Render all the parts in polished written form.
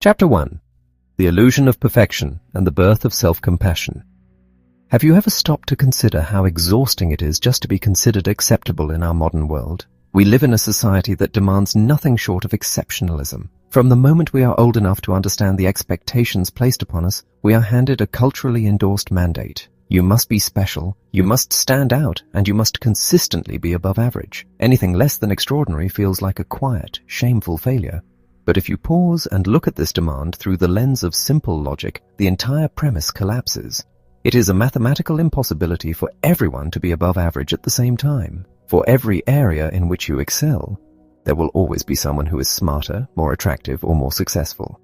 Chapter 1. The Illusion of Perfection and the Birth of Self-Compassion. Have you ever stopped to consider how exhausting it is just to be considered acceptable in our modern world? We live in a society that demands nothing short of exceptionalism. From the moment we are old enough to understand the expectations placed upon us, we are handed a culturally endorsed mandate. You must be special, you must stand out, and you must consistently be above average. Anything less than extraordinary feels like a quiet, shameful failure. But if you pause and look at this demand through the lens of simple logic, the entire premise collapses. It is a mathematical impossibility for everyone to be above average at the same time. For every area in which you excel, there will always be someone who is smarter, more attractive, or more successful.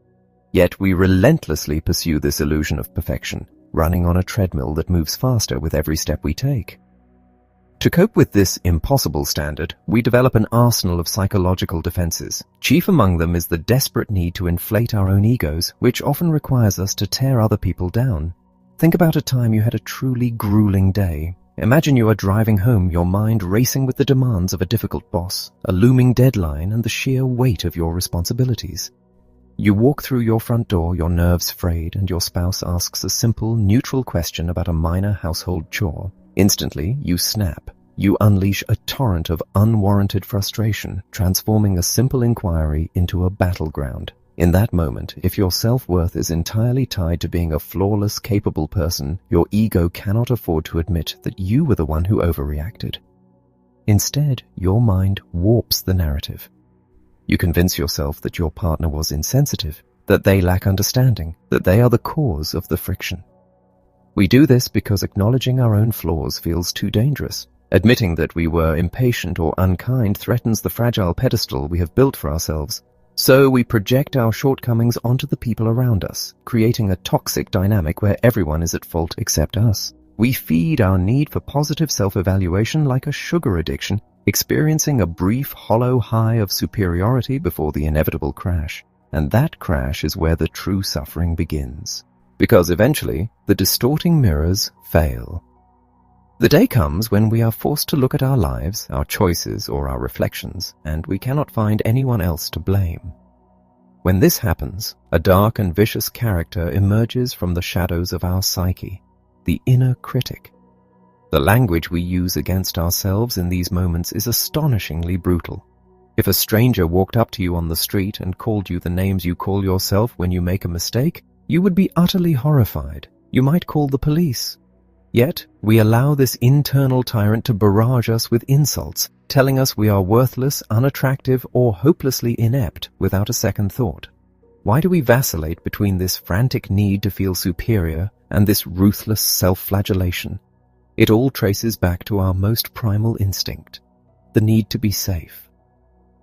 Yet we relentlessly pursue this illusion of perfection, running on a treadmill that moves faster with every step we take. To cope with this impossible standard, we develop an arsenal of psychological defenses. Chief among them is the desperate need to inflate our own egos, which often requires us to tear other people down. Think about a time you had a truly grueling day. Imagine you are driving home, your mind racing with the demands of a difficult boss, a looming deadline, and the sheer weight of your responsibilities. You walk through your front door, your nerves frayed, and your spouse asks a simple, neutral question about a minor household chore. Instantly, you snap. You unleash a torrent of unwarranted frustration, transforming a simple inquiry into a battleground. In that moment, if your self-worth is entirely tied to being a flawless, capable person, your ego cannot afford to admit that you were the one who overreacted. Instead, your mind warps the narrative. You convince yourself that your partner was insensitive, that they lack understanding, that they are the cause of the friction. We do this because acknowledging our own flaws feels too dangerous. Admitting that we were impatient or unkind threatens the fragile pedestal we have built for ourselves. So we project our shortcomings onto the people around us, creating a toxic dynamic where everyone is at fault except us. We feed our need for positive self-evaluation like a sugar addiction, experiencing a brief, hollow high of superiority before the inevitable crash. And that crash is where the true suffering begins. Because eventually, the distorting mirrors fail. The day comes when we are forced to look at our lives, our choices, or our reflections, and we cannot find anyone else to blame. When this happens, a dark and vicious character emerges from the shadows of our psyche, the inner critic. The language we use against ourselves in these moments is astonishingly brutal. If a stranger walked up to you on the street and called you the names you call yourself when you make a mistake, you would be utterly horrified. You might call the police. Yet, we allow this internal tyrant to barrage us with insults, telling us we are worthless, unattractive, or hopelessly inept without a second thought. Why do we vacillate between this frantic need to feel superior and this ruthless self-flagellation? It all traces back to our most primal instinct, the need to be safe.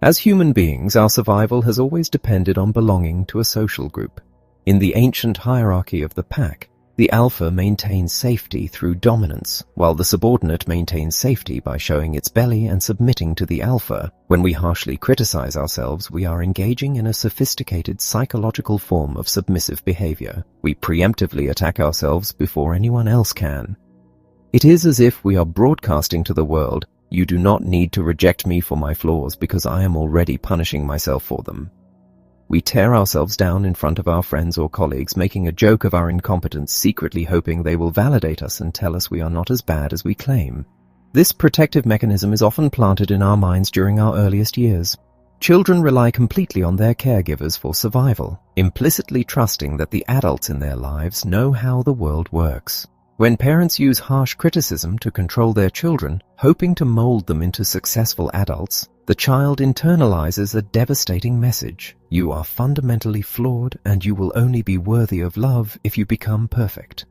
As human beings, our survival has always depended on belonging to a social group. In the ancient hierarchy of the pack, the alpha maintains safety through dominance, while the subordinate maintains safety by showing its belly and submitting to the alpha. When we harshly criticize ourselves, we are engaging in a sophisticated psychological form of submissive behavior. We preemptively attack ourselves before anyone else can. It is as if we are broadcasting to the world, "You do not need to reject me for my flaws because I am already punishing myself for them." We tear ourselves down in front of our friends or colleagues, making a joke of our incompetence, secretly hoping they will validate us and tell us we are not as bad as we claim. This protective mechanism is often planted in our minds during our earliest years. Children rely completely on their caregivers for survival, implicitly trusting that the adults in their lives know how the world works. When parents use harsh criticism to control their children, hoping to mold them into successful adults, the child internalizes a devastating message. You are fundamentally flawed, and you will only be worthy of love if you become perfect.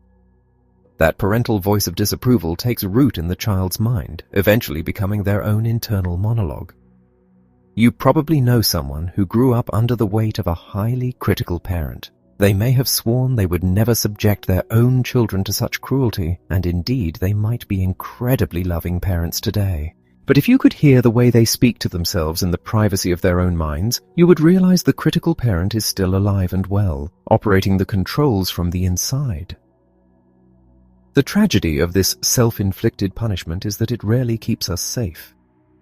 That parental voice of disapproval takes root in the child's mind, eventually becoming their own internal monologue. You probably know someone who grew up under the weight of a highly critical parent. They may have sworn they would never subject their own children to such cruelty, and indeed they might be incredibly loving parents today. But if you could hear the way they speak to themselves in the privacy of their own minds, you would realize the critical parent is still alive and well, operating the controls from the inside. The tragedy of this self-inflicted punishment is that it rarely keeps us safe.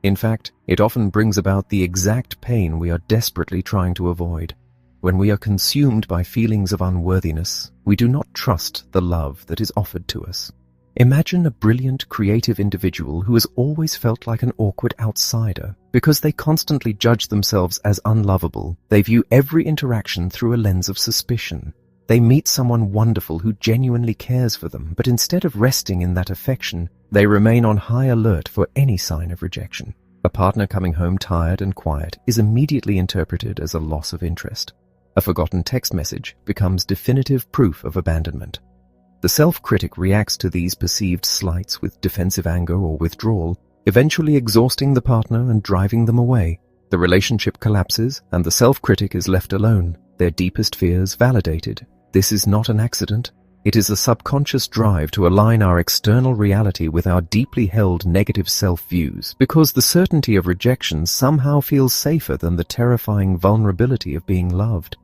In fact, it often brings about the exact pain we are desperately trying to avoid. When we are consumed by feelings of unworthiness, we do not trust the love that is offered to us. Imagine a brilliant, creative individual who has always felt like an awkward outsider. Because they constantly judge themselves as unlovable, they view every interaction through a lens of suspicion. They meet someone wonderful who genuinely cares for them, but instead of resting in that affection, they remain on high alert for any sign of rejection. A partner coming home tired and quiet is immediately interpreted as a loss of interest. A forgotten text message becomes definitive proof of abandonment. The self-critic reacts to these perceived slights with defensive anger or withdrawal, eventually exhausting the partner and driving them away. The relationship collapses and the self-critic is left alone, their deepest fears validated. This is not an accident. It is a subconscious drive to align our external reality with our deeply held negative self-views, because the certainty of rejection somehow feels safer than the terrifying vulnerability of being loved.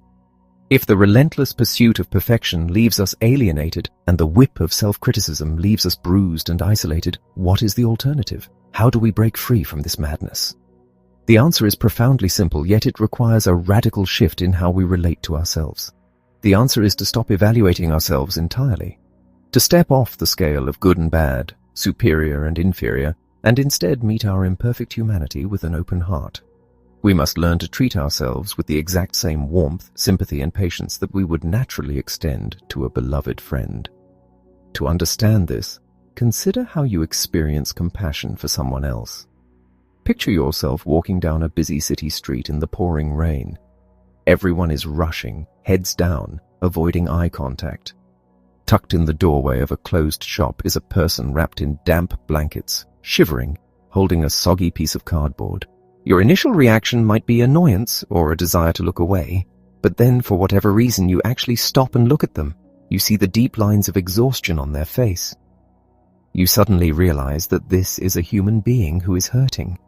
If the relentless pursuit of perfection leaves us alienated and the whip of self-criticism leaves us bruised and isolated, what is the alternative? How do we break free from this madness? The answer is profoundly simple, yet it requires a radical shift in how we relate to ourselves. The answer is to stop evaluating ourselves entirely, to step off the scale of good and bad, superior and inferior, and instead meet our imperfect humanity with an open heart. We must learn to treat ourselves with the exact same warmth, sympathy, and patience that we would naturally extend to a beloved friend. To understand this, consider how you experience compassion for someone else. Picture yourself walking down a busy city street in the pouring rain. Everyone is rushing, heads down, avoiding eye contact. Tucked in the doorway of a closed shop is a person wrapped in damp blankets, shivering, holding a soggy piece of cardboard. Your initial reaction might be annoyance or a desire to look away, but then for whatever reason you actually stop and look at them. You see the deep lines of exhaustion on their face. You suddenly realize that this is a human being who is hurting.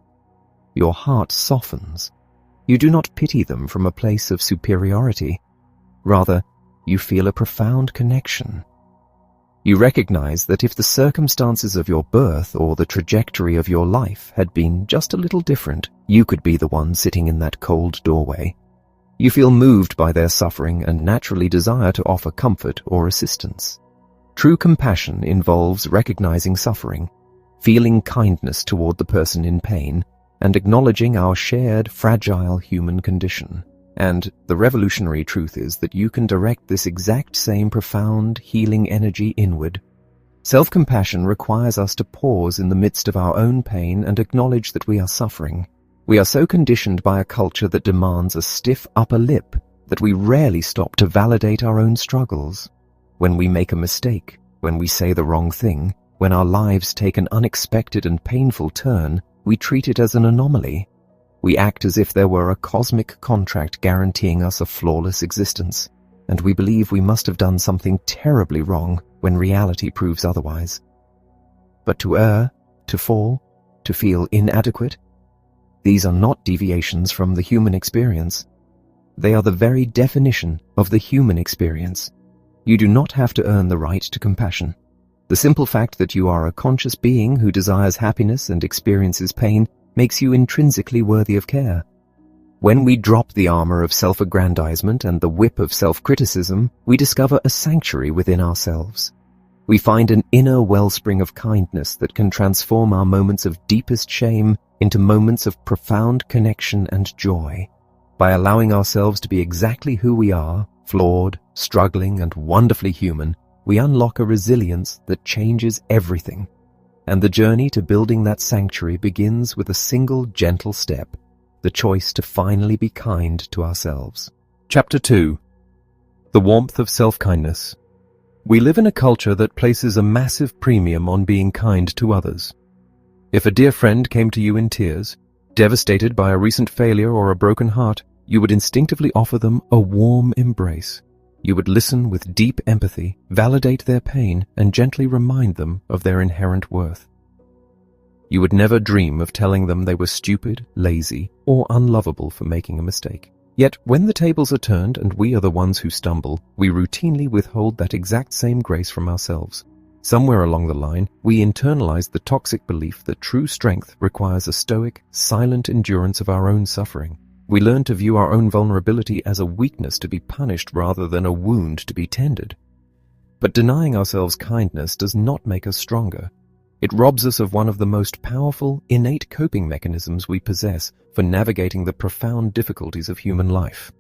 Your heart softens. You do not pity them from a place of superiority. Rather, you feel a profound connection. You recognize that if the circumstances of your birth or the trajectory of your life had been just a little different, you could be the one sitting in that cold doorway. You feel moved by their suffering and naturally desire to offer comfort or assistance. True compassion involves recognizing suffering, feeling kindness toward the person in pain, and acknowledging our shared, fragile human condition. And the revolutionary truth is that you can direct this exact same profound, healing energy inward. Self-compassion requires us to pause in the midst of our own pain and acknowledge that we are suffering. We are so conditioned by a culture that demands a stiff upper lip that we rarely stop to validate our own struggles. When we make a mistake, when we say the wrong thing, when our lives take an unexpected and painful turn, we treat it as an anomaly. We act as if there were a cosmic contract guaranteeing us a flawless existence, and we believe we must have done something terribly wrong when reality proves otherwise. But to err, to fall, to feel inadequate, these are not deviations from the human experience. They are the very definition of the human experience. You do not have to earn the right to compassion. The simple fact that you are a conscious being who desires happiness and experiences pain makes you intrinsically worthy of care. When we drop the armor of self-aggrandizement and the whip of self-criticism, we discover a sanctuary within ourselves. We find an inner wellspring of kindness that can transform our moments of deepest shame into moments of profound connection and joy. By allowing ourselves to be exactly who we are, flawed, struggling, and wonderfully human, we unlock a resilience that changes everything. And the journey to building that sanctuary begins with a single gentle step, the choice to finally be kind to ourselves. Chapter 2. The Warmth of Self-Kindness. We live in a culture that places a massive premium on being kind to others. If a dear friend came to you in tears, devastated by a recent failure or a broken heart, you would instinctively offer them a warm embrace. You would listen with deep empathy, validate their pain, and gently remind them of their inherent worth. You would never dream of telling them they were stupid, lazy, or unlovable for making a mistake. Yet, when the tables are turned and we are the ones who stumble, we routinely withhold that exact same grace from ourselves. Somewhere along the line, we internalize the toxic belief that true strength requires a stoic, silent endurance of our own suffering. We learn to view our own vulnerability as a weakness to be punished rather than a wound to be tended. But denying ourselves kindness does not make us stronger. It robs us of one of the most powerful, innate coping mechanisms we possess for navigating the profound difficulties of human life.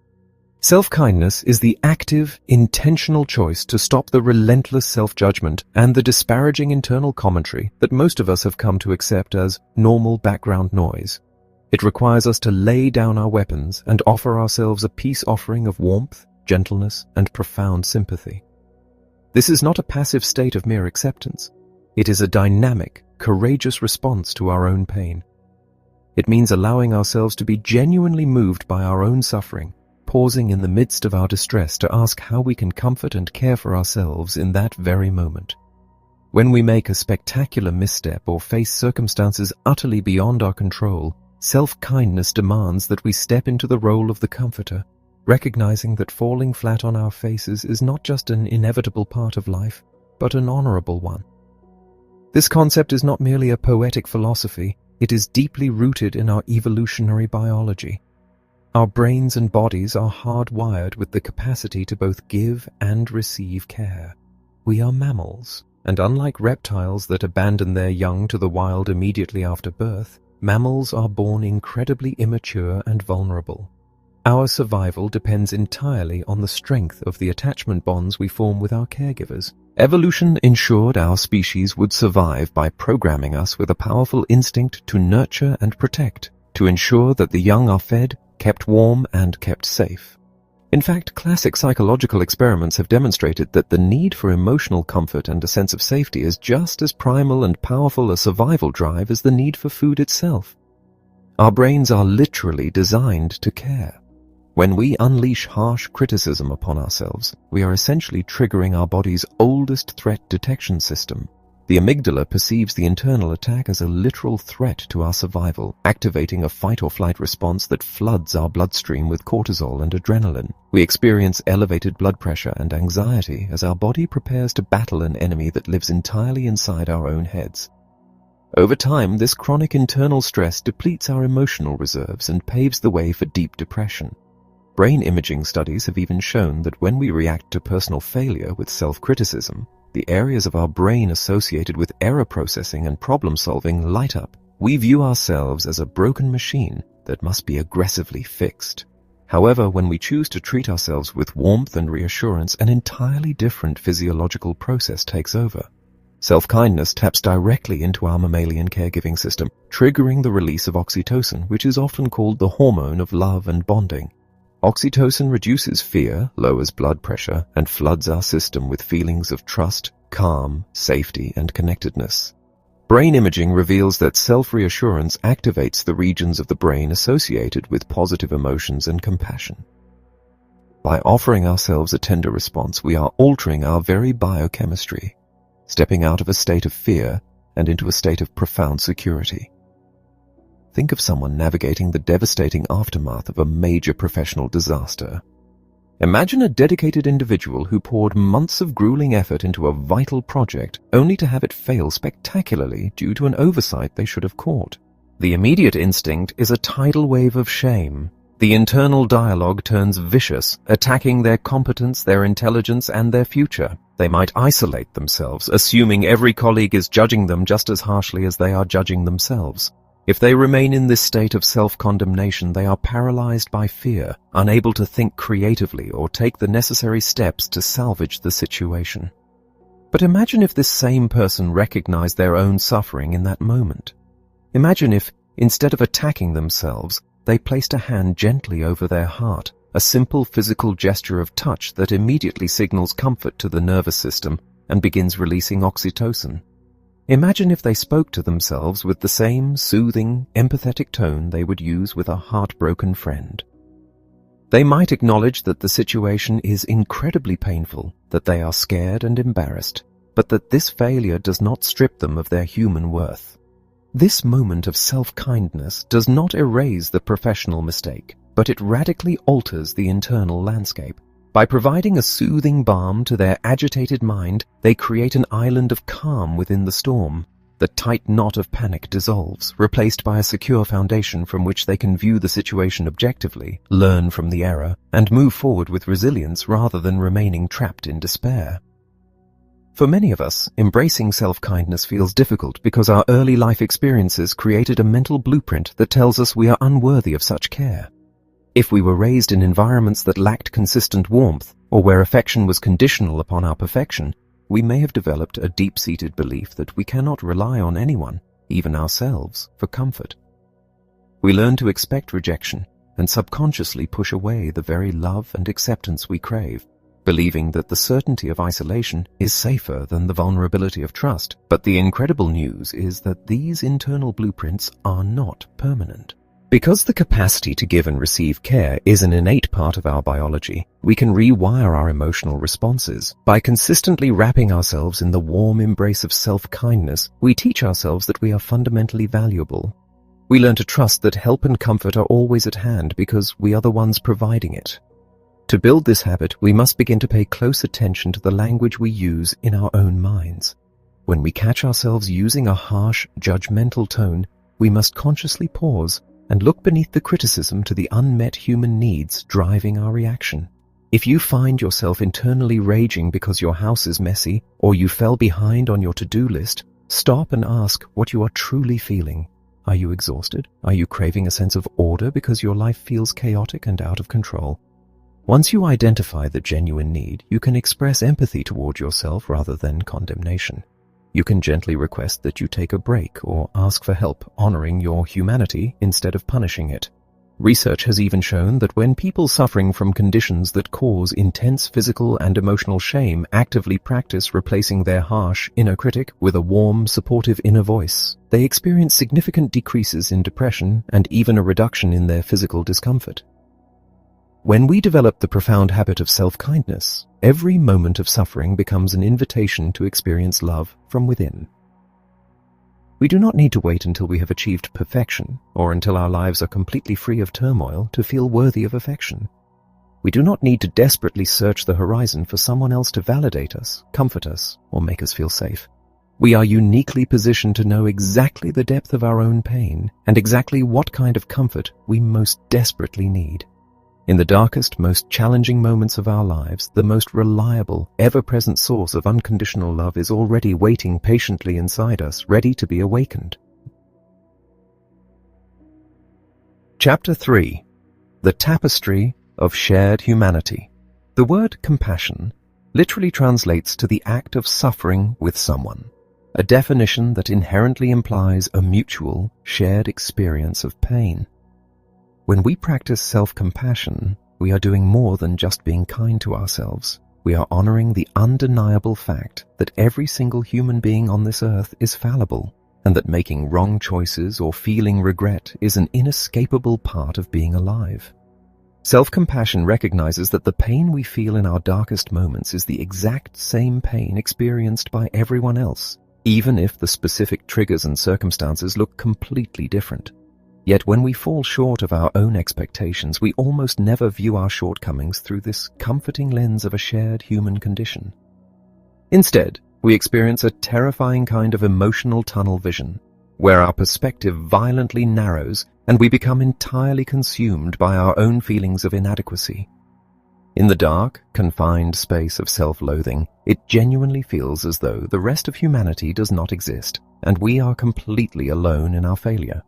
Self-kindness is the active, intentional choice to stop the relentless self-judgment and the disparaging internal commentary that most of us have come to accept as normal background noise. It requires us to lay down our weapons and offer ourselves a peace offering of warmth, gentleness, and profound sympathy. This is not a passive state of mere acceptance. It is a dynamic, courageous response to our own pain. It means allowing ourselves to be genuinely moved by our own suffering, pausing in the midst of our distress to ask how we can comfort and care for ourselves in that very moment. When we make a spectacular misstep or face circumstances utterly beyond our control, self-kindness demands that we step into the role of the comforter, recognizing that falling flat on our faces is not just an inevitable part of life, but an honorable one. This concept is not merely a poetic philosophy, it is deeply rooted in our evolutionary biology. Our brains and bodies are hardwired with the capacity to both give and receive care. We are mammals, and unlike reptiles that abandon their young to the wild immediately after birth, mammals are born incredibly immature and vulnerable. Our survival depends entirely on the strength of the attachment bonds we form with our caregivers. Evolution ensured our species would survive by programming us with a powerful instinct to nurture and protect, to ensure that the young are fed, kept warm, and kept safe. In fact, classic psychological experiments have demonstrated that the need for emotional comfort and a sense of safety is just as primal and powerful a survival drive as the need for food itself. Our brains are literally designed to care. When we unleash harsh criticism upon ourselves, we are essentially triggering our body's oldest threat detection system. The amygdala perceives the internal attack as a literal threat to our survival, activating a fight-or-flight response that floods our bloodstream with cortisol and adrenaline. We experience elevated blood pressure and anxiety as our body prepares to battle an enemy that lives entirely inside our own heads. Over time, this chronic internal stress depletes our emotional reserves and paves the way for deep depression. Brain imaging studies have even shown that when we react to personal failure with self-criticism, the areas of our brain associated with error processing and problem-solving light up. We view ourselves as a broken machine that must be aggressively fixed. However, when we choose to treat ourselves with warmth and reassurance, an entirely different physiological process takes over. Self-kindness taps directly into our mammalian caregiving system, triggering the release of oxytocin, which is often called the hormone of love and bonding. Oxytocin reduces fear, lowers blood pressure, and floods our system with feelings of trust, calm, safety, and connectedness. Brain imaging reveals that self-reassurance activates the regions of the brain associated with positive emotions and compassion. By offering ourselves a tender response, we are altering our very biochemistry, stepping out of a state of fear and into a state of profound security. Think of someone navigating the devastating aftermath of a major professional disaster. Imagine a dedicated individual who poured months of grueling effort into a vital project only to have it fail spectacularly due to an oversight they should have caught. The immediate instinct is a tidal wave of shame. The internal dialogue turns vicious, attacking their competence, their intelligence, and their future. They might isolate themselves, assuming every colleague is judging them just as harshly as they are judging themselves. If they remain in this state of self-condemnation, they are paralyzed by fear, unable to think creatively or take the necessary steps to salvage the situation. But imagine if this same person recognized their own suffering in that moment. Imagine if, instead of attacking themselves, they placed a hand gently over their heart, a simple physical gesture of touch that immediately signals comfort to the nervous system and begins releasing oxytocin. Imagine if they spoke to themselves with the same soothing, empathetic tone they would use with a heartbroken friend. They might acknowledge that the situation is incredibly painful, that they are scared and embarrassed, but that this failure does not strip them of their human worth. This moment of self-kindness does not erase the professional mistake, but it radically alters the internal landscape. By providing a soothing balm to their agitated mind, they create an island of calm within the storm. The tight knot of panic dissolves, replaced by a secure foundation from which they can view the situation objectively, learn from the error, and move forward with resilience rather than remaining trapped in despair. For many of us, embracing self-kindness feels difficult because our early life experiences created a mental blueprint that tells us we are unworthy of such care. If we were raised in environments that lacked consistent warmth, or where affection was conditional upon our perfection, we may have developed a deep-seated belief that we cannot rely on anyone, even ourselves, for comfort. We learn to expect rejection and subconsciously push away the very love and acceptance we crave, believing that the certainty of isolation is safer than the vulnerability of trust. But the incredible news is that these internal blueprints are not permanent. Because the capacity to give and receive care is an innate part of our biology, we can rewire our emotional responses. By consistently wrapping ourselves in the warm embrace of self-kindness, we teach ourselves that we are fundamentally valuable. We learn to trust that help and comfort are always at hand because we are the ones providing it. To build this habit, we must begin to pay close attention to the language we use in our own minds. When we catch ourselves using a harsh, judgmental tone, we must consciously pause and look beneath the criticism to the unmet human needs driving our reaction. If you find yourself internally raging because your house is messy or you fell behind on your to-do list, stop and ask what you are truly feeling. Are you exhausted? Are you craving a sense of order because your life feels chaotic and out of control? Once you identify the genuine need, you can express empathy toward yourself rather than condemnation. You can gently request that you take a break or ask for help, honoring your humanity instead of punishing it. Research has even shown that when people suffering from conditions that cause intense physical and emotional shame actively practice replacing their harsh inner critic with a warm, supportive inner voice, they experience significant decreases in depression and even a reduction in their physical discomfort. When we develop the profound habit of self-kindness, every moment of suffering becomes an invitation to experience love from within. We do not need to wait until we have achieved perfection or until our lives are completely free of turmoil to feel worthy of affection. We do not need to desperately search the horizon for someone else to validate us, comfort us, or make us feel safe. We are uniquely positioned to know exactly the depth of our own pain and exactly what kind of comfort we most desperately need. In the darkest, most challenging moments of our lives, the most reliable, ever-present source of unconditional love is already waiting patiently inside us, ready to be awakened. Chapter 3. The Tapestry of Shared Humanity. The word compassion literally translates to the act of suffering with someone, a definition that inherently implies a mutual, shared experience of pain. When we practice self-compassion, we are doing more than just being kind to ourselves. We are honoring the undeniable fact that every single human being on this earth is fallible, and that making wrong choices or feeling regret is an inescapable part of being alive. Self-compassion recognizes that the pain we feel in our darkest moments is the exact same pain experienced by everyone else, even if the specific triggers and circumstances look completely different. Yet when we fall short of our own expectations, we almost never view our shortcomings through this comforting lens of a shared human condition. Instead, we experience a terrifying kind of emotional tunnel vision, where our perspective violently narrows and we become entirely consumed by our own feelings of inadequacy. In the dark, confined space of self-loathing, it genuinely feels as though the rest of humanity does not exist, and we are completely alone in our failure.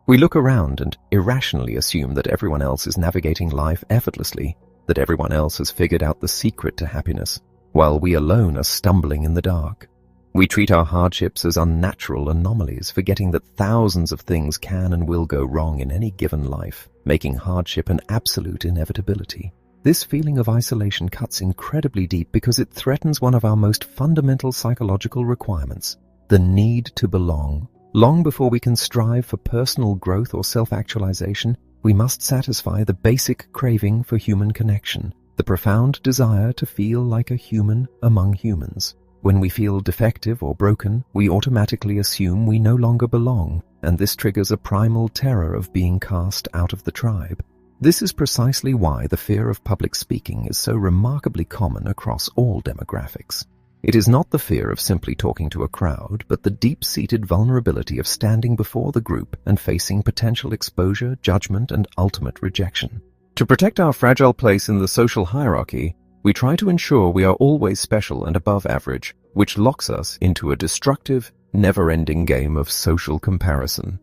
We look around and irrationally assume that everyone else is navigating life effortlessly, that everyone else has figured out the secret to happiness, while we alone are stumbling in the dark. We treat our hardships as unnatural anomalies, forgetting that thousands of things can and will go wrong in any given life, making hardship an absolute inevitability. This feeling of isolation cuts incredibly deep because it threatens one of our most fundamental psychological requirements, the need to belong. Long before we can strive for personal growth or self-actualization, we must satisfy the basic craving for human connection, the profound desire to feel like a human among humans. When we feel defective or broken, we automatically assume we no longer belong, and this triggers a primal terror of being cast out of the tribe. This is precisely why the fear of public speaking is so remarkably common across all demographics. It is not the fear of simply talking to a crowd, but the deep-seated vulnerability of standing before the group and facing potential exposure, judgment, and ultimate rejection. To protect our fragile place in the social hierarchy, we try to ensure we are always special and above average, which locks us into a destructive, never-ending game of social comparison.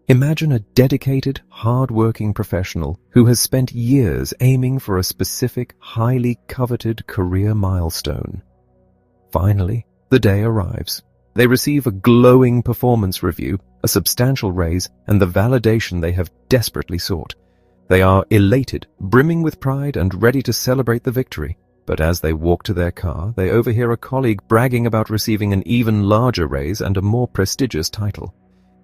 Imagine a dedicated, hard-working professional who has spent years aiming for a specific, highly coveted career milestone. Finally, the day arrives. They receive a glowing performance review, a substantial raise, and the validation they have desperately sought. They are elated, brimming with pride, and ready to celebrate the victory. But as they walk to their car, they overhear a colleague bragging about receiving an even larger raise and a more prestigious title.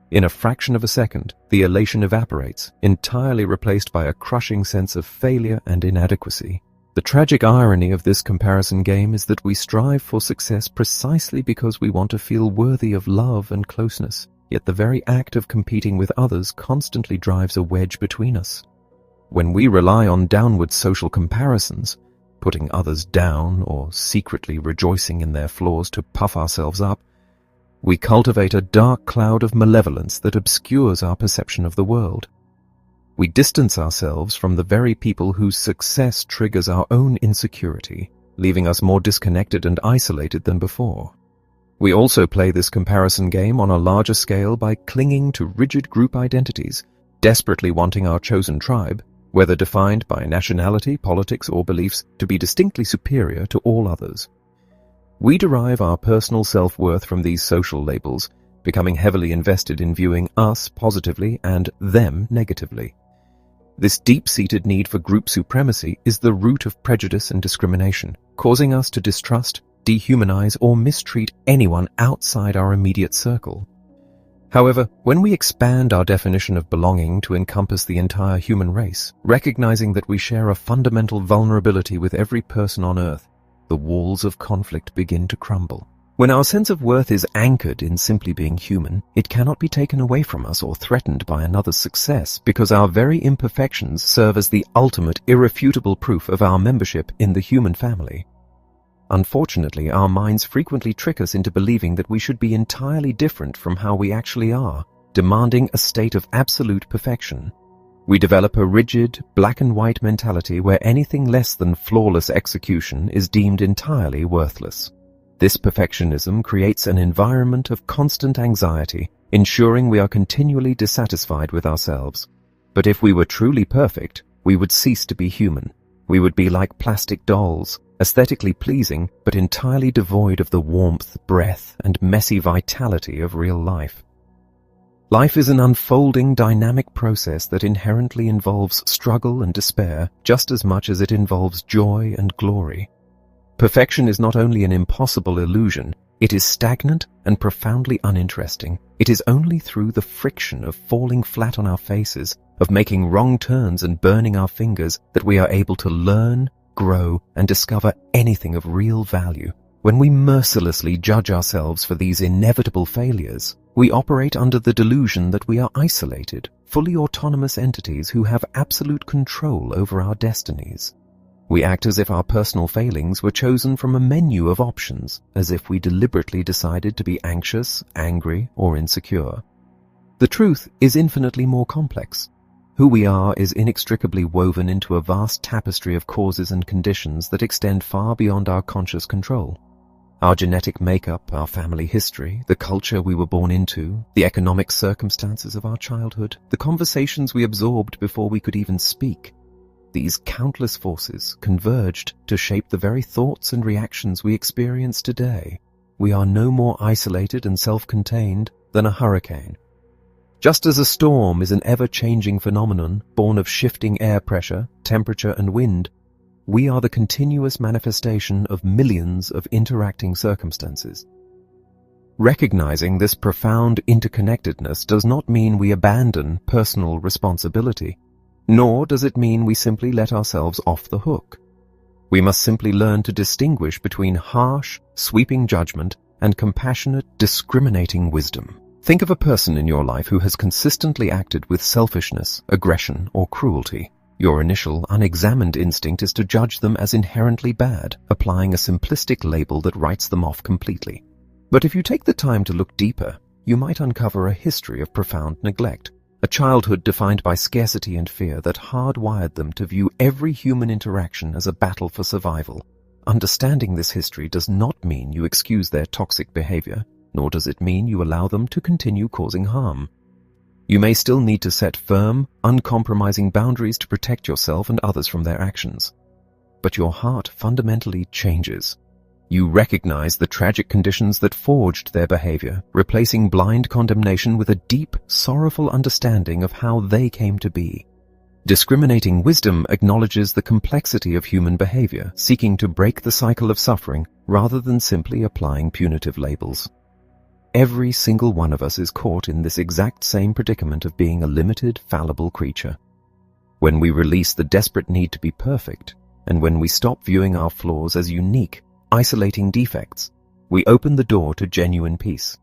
In a fraction of a second, the elation evaporates, entirely replaced by a crushing sense of failure and inadequacy. The tragic irony of this comparison game is that we strive for success precisely because we want to feel worthy of love and closeness, yet the very act of competing with others constantly drives a wedge between us. When we rely on downward social comparisons, putting others down or secretly rejoicing in their flaws to puff ourselves up, we cultivate a dark cloud of malevolence that obscures our perception of the world. We distance ourselves from the very people whose success triggers our own insecurity, leaving us more disconnected and isolated than before. We also play this comparison game on a larger scale by clinging to rigid group identities, desperately wanting our chosen tribe, whether defined by nationality, politics, or beliefs, to be distinctly superior to all others. We derive our personal self-worth from these social labels, becoming heavily invested in viewing us positively and them negatively. This deep-seated need for group supremacy is the root of prejudice and discrimination, causing us to distrust, dehumanize, or mistreat anyone outside our immediate circle. However, when we expand our definition of belonging to encompass the entire human race, recognizing that we share a fundamental vulnerability with every person on Earth, the walls of conflict begin to crumble. When our sense of worth is anchored in simply being human, it cannot be taken away from us or threatened by another's success because our very imperfections serve as the ultimate, irrefutable proof of our membership in the human family. Unfortunately, our minds frequently trick us into believing that we should be entirely different from how we actually are, demanding a state of absolute perfection. We develop a rigid, black-and-white mentality where anything less than flawless execution is deemed entirely worthless. This perfectionism creates an environment of constant anxiety, ensuring we are continually dissatisfied with ourselves. But if we were truly perfect, we would cease to be human. We would be like plastic dolls, aesthetically pleasing, but entirely devoid of the warmth, breath, and messy vitality of real life. Life is an unfolding, dynamic process that inherently involves struggle and despair just as much as it involves joy and glory. Perfection is not only an impossible illusion, it is stagnant and profoundly uninteresting. It is only through the friction of falling flat on our faces, of making wrong turns and burning our fingers, that we are able to learn, grow, and discover anything of real value. When we mercilessly judge ourselves for these inevitable failures, we operate under the delusion that we are isolated, fully autonomous entities who have absolute control over our destinies. We act as if our personal failings were chosen from a menu of options, as if we deliberately decided to be anxious, angry, or insecure. The truth is infinitely more complex. Who we are is inextricably woven into a vast tapestry of causes and conditions that extend far beyond our conscious control. Our genetic makeup, our family history, the culture we were born into, the economic circumstances of our childhood, the conversations we absorbed before we could even speak. These countless forces converged to shape the very thoughts and reactions we experience today. We are no more isolated and self-contained than a hurricane. Just as a storm is an ever-changing phenomenon born of shifting air pressure, temperature, and wind, we are the continuous manifestation of millions of interacting circumstances. Recognizing this profound interconnectedness does not mean we abandon personal responsibility, nor does it mean we simply let ourselves off the hook. We must simply learn to distinguish between harsh, sweeping judgment and compassionate, discriminating wisdom. Think of a person in your life who has consistently acted with selfishness, aggression, or cruelty. Your initial, unexamined instinct is to judge them as inherently bad, applying a simplistic label that writes them off completely. But if you take the time to look deeper, you might uncover a history of profound neglect, a childhood defined by scarcity and fear that hardwired them to view every human interaction as a battle for survival. Understanding this history does not mean you excuse their toxic behavior, nor does it mean you allow them to continue causing harm. You may still need to set firm, uncompromising boundaries to protect yourself and others from their actions. But your heart fundamentally changes. You recognize the tragic conditions that forged their behavior, replacing blind condemnation with a deep, sorrowful understanding of how they came to be. Discriminating wisdom acknowledges the complexity of human behavior, seeking to break the cycle of suffering rather than simply applying punitive labels. Every single one of us is caught in this exact same predicament of being a limited, fallible creature. When we release the desperate need to be perfect, and when we stop viewing our flaws as unique, isolating defects, we open the door to genuine peace.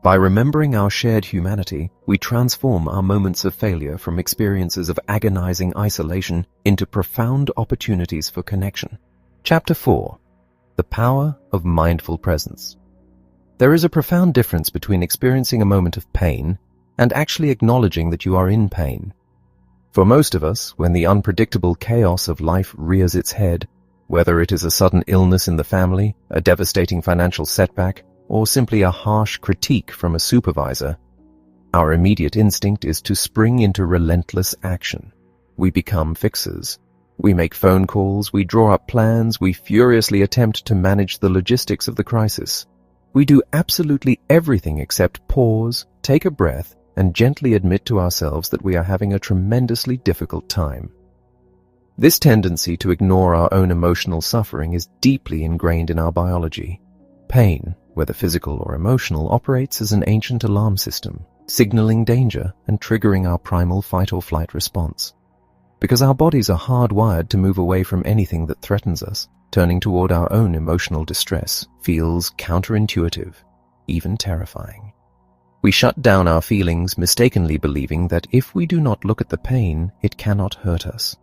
By remembering our shared humanity, we transform our moments of failure from experiences of agonizing isolation into profound opportunities for connection. Chapter 4. The Power of Mindful Presence. There is a profound difference between experiencing a moment of pain and actually acknowledging that you are in pain. For most of us, when the unpredictable chaos of life rears its head, whether it is a sudden illness in the family, a devastating financial setback, or simply a harsh critique from a supervisor, our immediate instinct is to spring into relentless action. We become fixers. We make phone calls, we draw up plans, we furiously attempt to manage the logistics of the crisis. We do absolutely everything except pause, take a breath, and gently admit to ourselves that we are having a tremendously difficult time. This tendency to ignore our own emotional suffering is deeply ingrained in our biology. Pain, whether physical or emotional, operates as an ancient alarm system, signaling danger and triggering our primal fight-or-flight response. Because our bodies are hardwired to move away from anything that threatens us, turning toward our own emotional distress feels counterintuitive, even terrifying. We shut down our feelings, mistakenly believing that if we do not look at the pain, it cannot hurt us.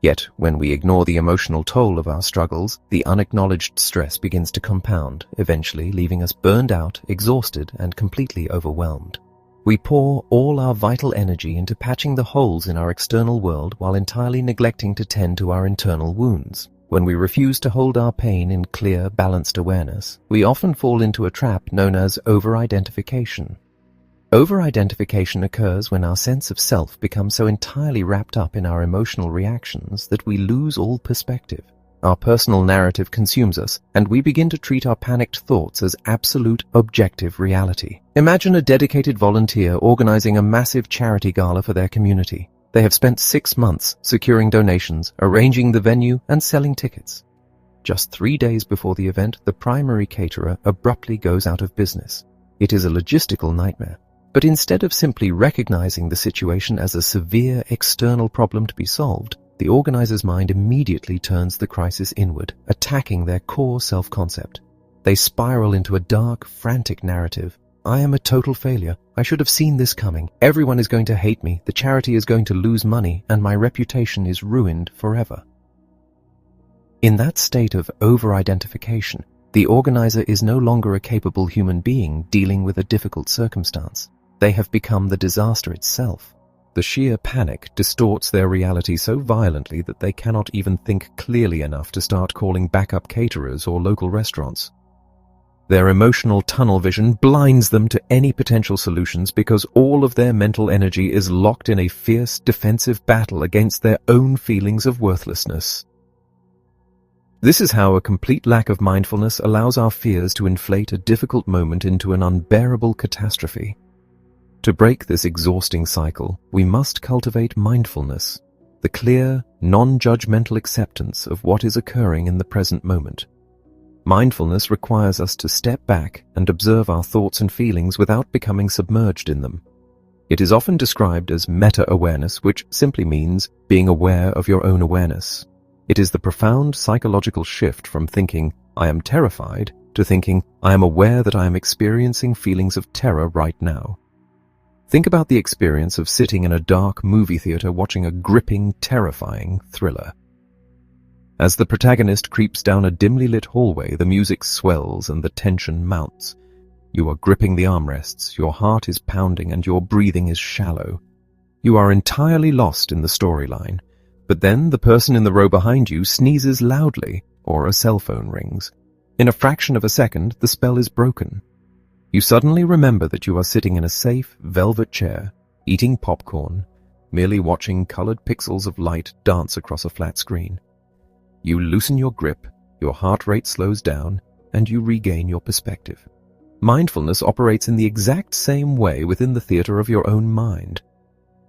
Yet, when we ignore the emotional toll of our struggles, the unacknowledged stress begins to compound, eventually leaving us burned out, exhausted, and completely overwhelmed. We pour all our vital energy into patching the holes in our external world while entirely neglecting to tend to our internal wounds. When we refuse to hold our pain in clear, balanced awareness, we often fall into a trap known as over-identification. Over-identification occurs when our sense of self becomes so entirely wrapped up in our emotional reactions that we lose all perspective. Our personal narrative consumes us, and we begin to treat our panicked thoughts as absolute, objective reality. Imagine a dedicated volunteer organizing a massive charity gala for their community. They have spent 6 months securing donations, arranging the venue, and selling tickets. Just 3 days before the event, the primary caterer abruptly goes out of business. It is a logistical nightmare. But instead of simply recognizing the situation as a severe external problem to be solved, the organizer's mind immediately turns the crisis inward, attacking their core self-concept. They spiral into a dark, frantic narrative. I am a total failure. I should have seen this coming. Everyone is going to hate me. The charity is going to lose money, and my reputation is ruined forever. In that state of over-identification, the organizer is no longer a capable human being dealing with a difficult circumstance. They have become the disaster itself. The sheer panic distorts their reality so violently that they cannot even think clearly enough to start calling backup caterers or local restaurants. Their emotional tunnel vision blinds them to any potential solutions because all of their mental energy is locked in a fierce defensive battle against their own feelings of worthlessness. This is how a complete lack of mindfulness allows our fears to inflate a difficult moment into an unbearable catastrophe. To break this exhausting cycle, we must cultivate mindfulness, the clear, non-judgmental acceptance of what is occurring in the present moment. Mindfulness requires us to step back and observe our thoughts and feelings without becoming submerged in them. It is often described as meta-awareness, which simply means being aware of your own awareness. It is the profound psychological shift from thinking, I am terrified, to thinking, I am aware that I am experiencing feelings of terror right now. Think about the experience of sitting in a dark movie theater watching a gripping, terrifying thriller. As the protagonist creeps down a dimly lit hallway, the music swells and the tension mounts. You are gripping the armrests, your heart is pounding, and your breathing is shallow. You are entirely lost in the storyline. But then the person in the row behind you sneezes loudly, or a cell phone rings. In a fraction of a second, the spell is broken. You suddenly remember that you are sitting in a safe, velvet chair, eating popcorn, merely watching colored pixels of light dance across a flat screen. You loosen your grip, your heart rate slows down, and you regain your perspective. Mindfulness operates in the exact same way within the theater of your own mind.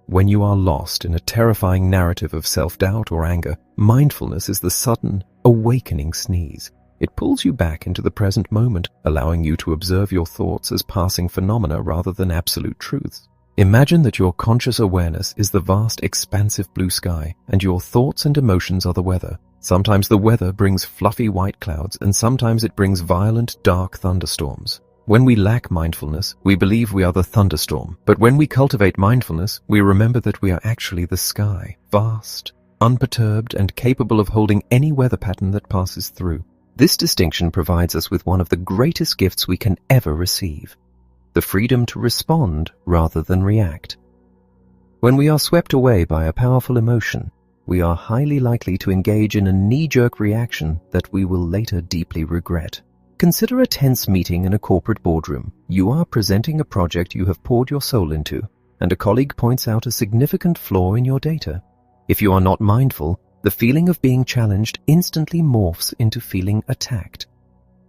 When you are lost in a terrifying narrative of self-doubt or anger, mindfulness is the sudden, awakening sneeze. It pulls you back into the present moment, allowing you to observe your thoughts as passing phenomena rather than absolute truths. Imagine that your conscious awareness is the vast, expansive blue sky, and your thoughts and emotions are the weather. Sometimes the weather brings fluffy white clouds, and sometimes it brings violent, dark thunderstorms. When we lack mindfulness, we believe we are the thunderstorm. But when we cultivate mindfulness, we remember that we are actually the sky, vast, unperturbed, and capable of holding any weather pattern that passes through. This distinction provides us with one of the greatest gifts we can ever receive: the freedom to respond rather than react. When we are swept away by a powerful emotion, we are highly likely to engage in a knee-jerk reaction that we will later deeply regret. Consider a tense meeting in a corporate boardroom. You are presenting a project you have poured your soul into, and a colleague points out a significant flaw in your data. If you are not mindful, the feeling of being challenged instantly morphs into feeling attacked.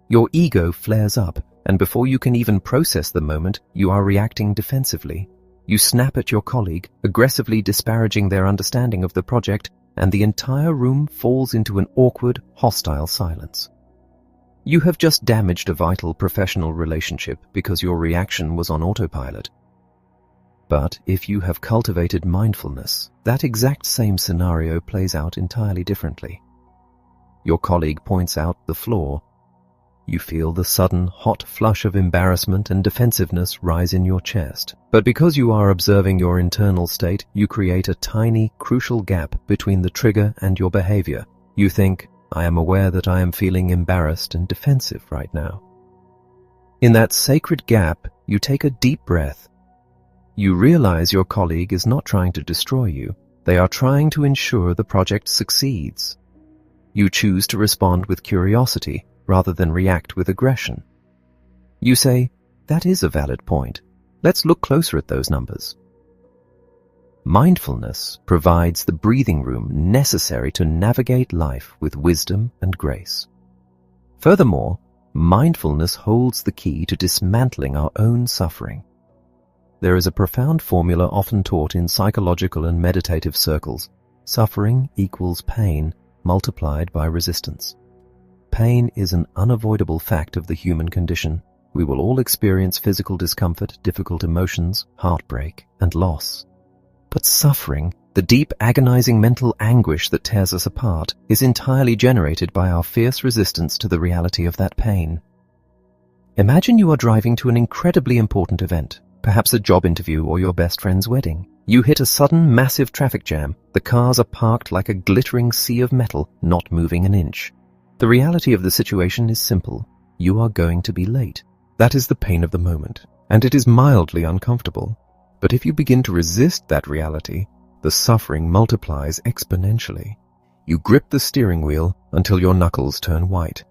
Your ego flares up, and before you can even process the moment, you are reacting defensively. You snap at your colleague, aggressively disparaging their understanding of the project, and the entire room falls into an awkward, hostile silence. You have just damaged a vital professional relationship because your reaction was on autopilot. But if you have cultivated mindfulness, that exact same scenario plays out entirely differently. Your colleague points out the flaw. You feel the sudden, hot flush of embarrassment and defensiveness rise in your chest. But because you are observing your internal state, you create a tiny, crucial gap between the trigger and your behavior. You think, I am aware that I am feeling embarrassed and defensive right now. In that sacred gap, you take a deep breath. You realize your colleague is not trying to destroy you. They are trying to ensure the project succeeds. You choose to respond with curiosity rather than react with aggression. You say, that is a valid point. Let's look closer at those numbers. Mindfulness provides the breathing room necessary to navigate life with wisdom and grace. Furthermore, mindfulness holds the key to dismantling our own suffering. There is a profound formula often taught in psychological and meditative circles. Suffering equals pain multiplied by resistance. Pain is an unavoidable fact of the human condition. We will all experience physical discomfort, difficult emotions, heartbreak, and loss. But suffering, the deep, agonizing mental anguish that tears us apart, is entirely generated by our fierce resistance to the reality of that pain. Imagine you are driving to an incredibly important event, perhaps a job interview or your best friend's wedding. You hit a sudden, massive traffic jam. The cars are parked like a glittering sea of metal, not moving an inch. The reality of the situation is simple. You are going to be late. That is the pain of the moment, and it is mildly uncomfortable. But if you begin to resist that reality, the suffering multiplies exponentially. You grip the steering wheel until your knuckles turn white.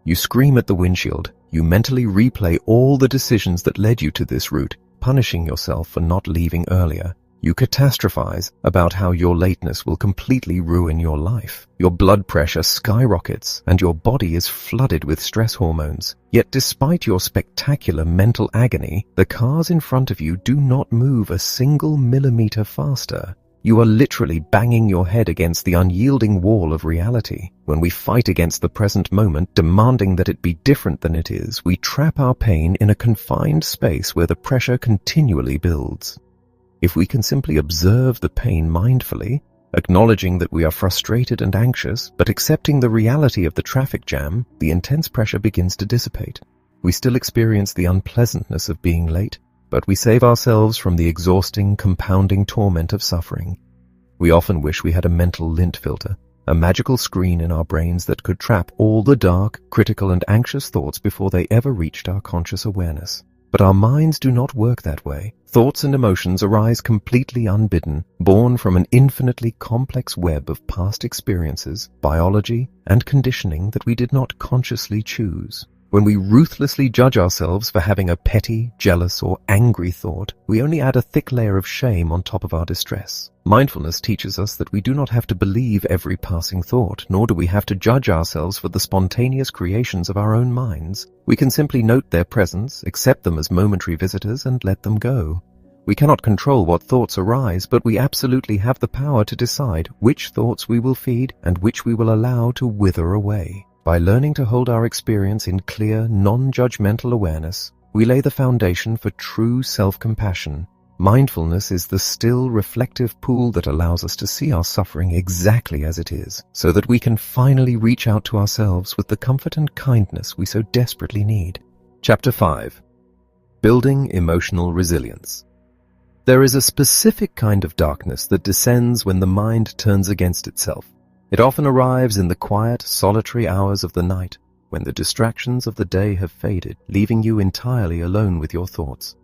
You scream at the windshield. You mentally replay all the decisions that led you to this route, punishing yourself for not leaving earlier. You catastrophize about how your lateness will completely ruin your life. Your blood pressure skyrockets and your body is flooded with stress hormones. Yet despite your spectacular mental agony, the cars in front of you do not move a single millimeter faster. You are literally banging your head against the unyielding wall of reality. When we fight against the present moment, demanding that it be different than it is, we trap our pain in a confined space where the pressure continually builds. If we can simply observe the pain mindfully, acknowledging that we are frustrated and anxious, but accepting the reality of the traffic jam, the intense pressure begins to dissipate. We still experience the unpleasantness of being late, but we save ourselves from the exhausting, compounding torment of suffering. We often wish we had a mental lint filter, a magical screen in our brains that could trap all the dark, critical, and anxious thoughts before they ever reached our conscious awareness. But our minds do not work that way. Thoughts and emotions arise completely unbidden, born from an infinitely complex web of past experiences, biology, and conditioning that we did not consciously choose. When we ruthlessly judge ourselves for having a petty, jealous, or angry thought, we only add a thick layer of shame on top of our distress. Mindfulness teaches us that we do not have to believe every passing thought, nor do we have to judge ourselves for the spontaneous creations of our own minds. We can simply note their presence, accept them as momentary visitors, and let them go. We cannot control what thoughts arise, but we absolutely have the power to decide which thoughts we will feed and which we will allow to wither away. By learning to hold our experience in clear, non-judgmental awareness, we lay the foundation for true self-compassion. Mindfulness is the still, reflective pool that allows us to see our suffering exactly as it is, so that we can finally reach out to ourselves with the comfort and kindness we so desperately need. Chapter 5. Building Emotional Resilience. There is a specific kind of darkness that descends when the mind turns against itself. It often arrives in the quiet, solitary hours of the night, when the distractions of the day have faded, leaving you entirely alone with your thoughts.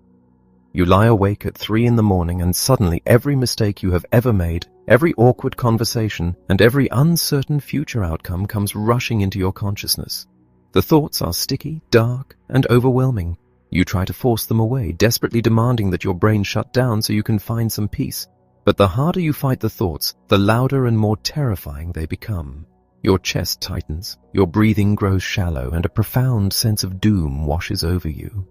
You lie awake at 3 in the morning, and suddenly every mistake you have ever made, every awkward conversation, and every uncertain future outcome comes rushing into your consciousness. The thoughts are sticky, dark, and overwhelming. You try to force them away, desperately demanding that your brain shut down so you can find some peace. But the harder you fight the thoughts, the louder and more terrifying they become. Your chest tightens, your breathing grows shallow, and a profound sense of doom washes over you.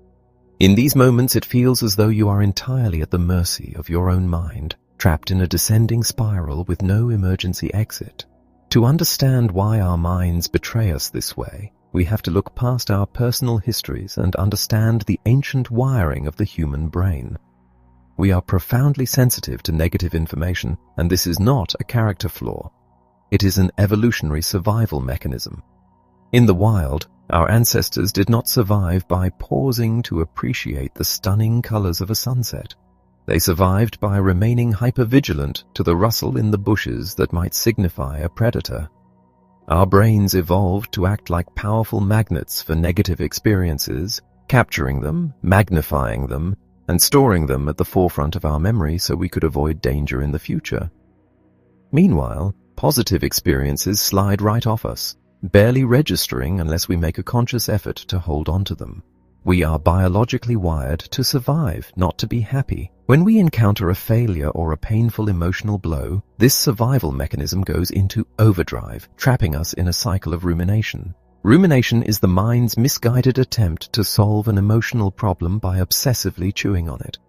In these moments, it feels as though you are entirely at the mercy of your own mind, trapped in a descending spiral with no emergency exit. To understand why our minds betray us this way, we have to look past our personal histories and understand the ancient wiring of the human brain. We are profoundly sensitive to negative information, and this is not a character flaw. It is an evolutionary survival mechanism. In the wild, our ancestors did not survive by pausing to appreciate the stunning colors of a sunset. They survived by remaining hypervigilant to the rustle in the bushes that might signify a predator. Our brains evolved to act like powerful magnets for negative experiences, capturing them, magnifying them, and storing them at the forefront of our memory so we could avoid danger in the future. Meanwhile, positive experiences slide right off us, barely registering unless we make a conscious effort to hold on to them. We are biologically wired to survive, not to be happy. When we encounter a failure or a painful emotional blow, this survival mechanism goes into overdrive, trapping us in a cycle of rumination. Rumination is the mind's misguided attempt to solve an emotional problem by obsessively chewing on it.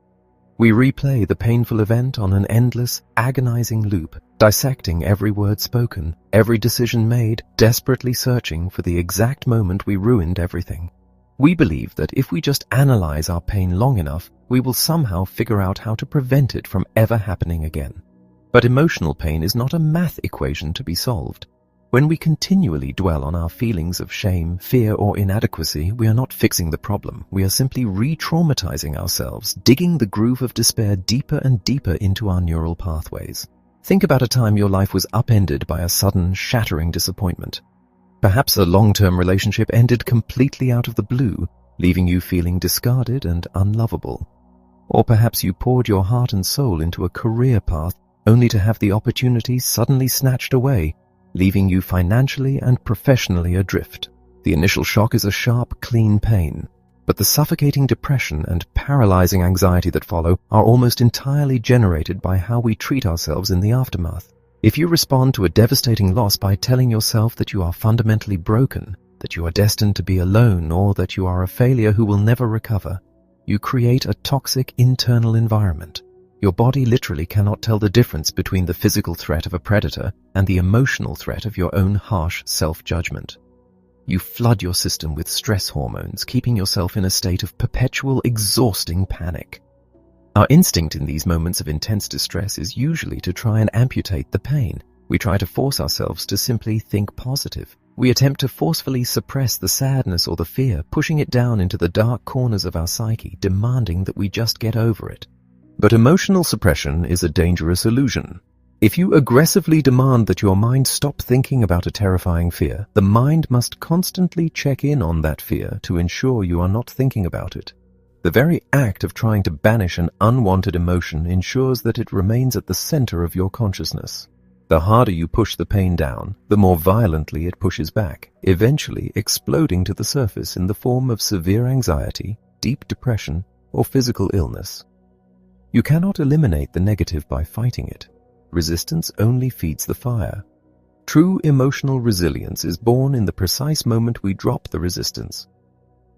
We replay the painful event on an endless, agonizing loop, dissecting every word spoken, every decision made, desperately searching for the exact moment we ruined everything. We believe that if we just analyze our pain long enough, we will somehow figure out how to prevent it from ever happening again. But emotional pain is not a math equation to be solved. When we continually dwell on our feelings of shame, fear, or inadequacy, we are not fixing the problem. We are simply re-traumatizing ourselves, digging the groove of despair deeper and deeper into our neural pathways. Think about a time your life was upended by a sudden, shattering disappointment. Perhaps a long-term relationship ended completely out of the blue, leaving you feeling discarded and unlovable. Or perhaps you poured your heart and soul into a career path only to have the opportunity suddenly snatched away, leaving you financially and professionally adrift. The initial shock is a sharp, clean pain, but the suffocating depression and paralyzing anxiety that follow are almost entirely generated by how we treat ourselves in the aftermath. If you respond to a devastating loss by telling yourself that you are fundamentally broken, that you are destined to be alone, or that you are a failure who will never recover, you create a toxic internal environment. Your body literally cannot tell the difference between the physical threat of a predator and the emotional threat of your own harsh self-judgment. You flood your system with stress hormones, keeping yourself in a state of perpetual, exhausting panic. Our instinct in these moments of intense distress is usually to try and amputate the pain. We try to force ourselves to simply think positive. We attempt to forcefully suppress the sadness or the fear, pushing it down into the dark corners of our psyche, demanding that we just get over it. But emotional suppression is a dangerous illusion. If you aggressively demand that your mind stop thinking about a terrifying fear, the mind must constantly check in on that fear to ensure you are not thinking about it. The very act of trying to banish an unwanted emotion ensures that it remains at the center of your consciousness. The harder you push the pain down, the more violently it pushes back, eventually exploding to the surface in the form of severe anxiety, deep depression, or physical illness. You cannot eliminate the negative by fighting it. Resistance only feeds the fire. True emotional resilience is born in the precise moment we drop the resistance.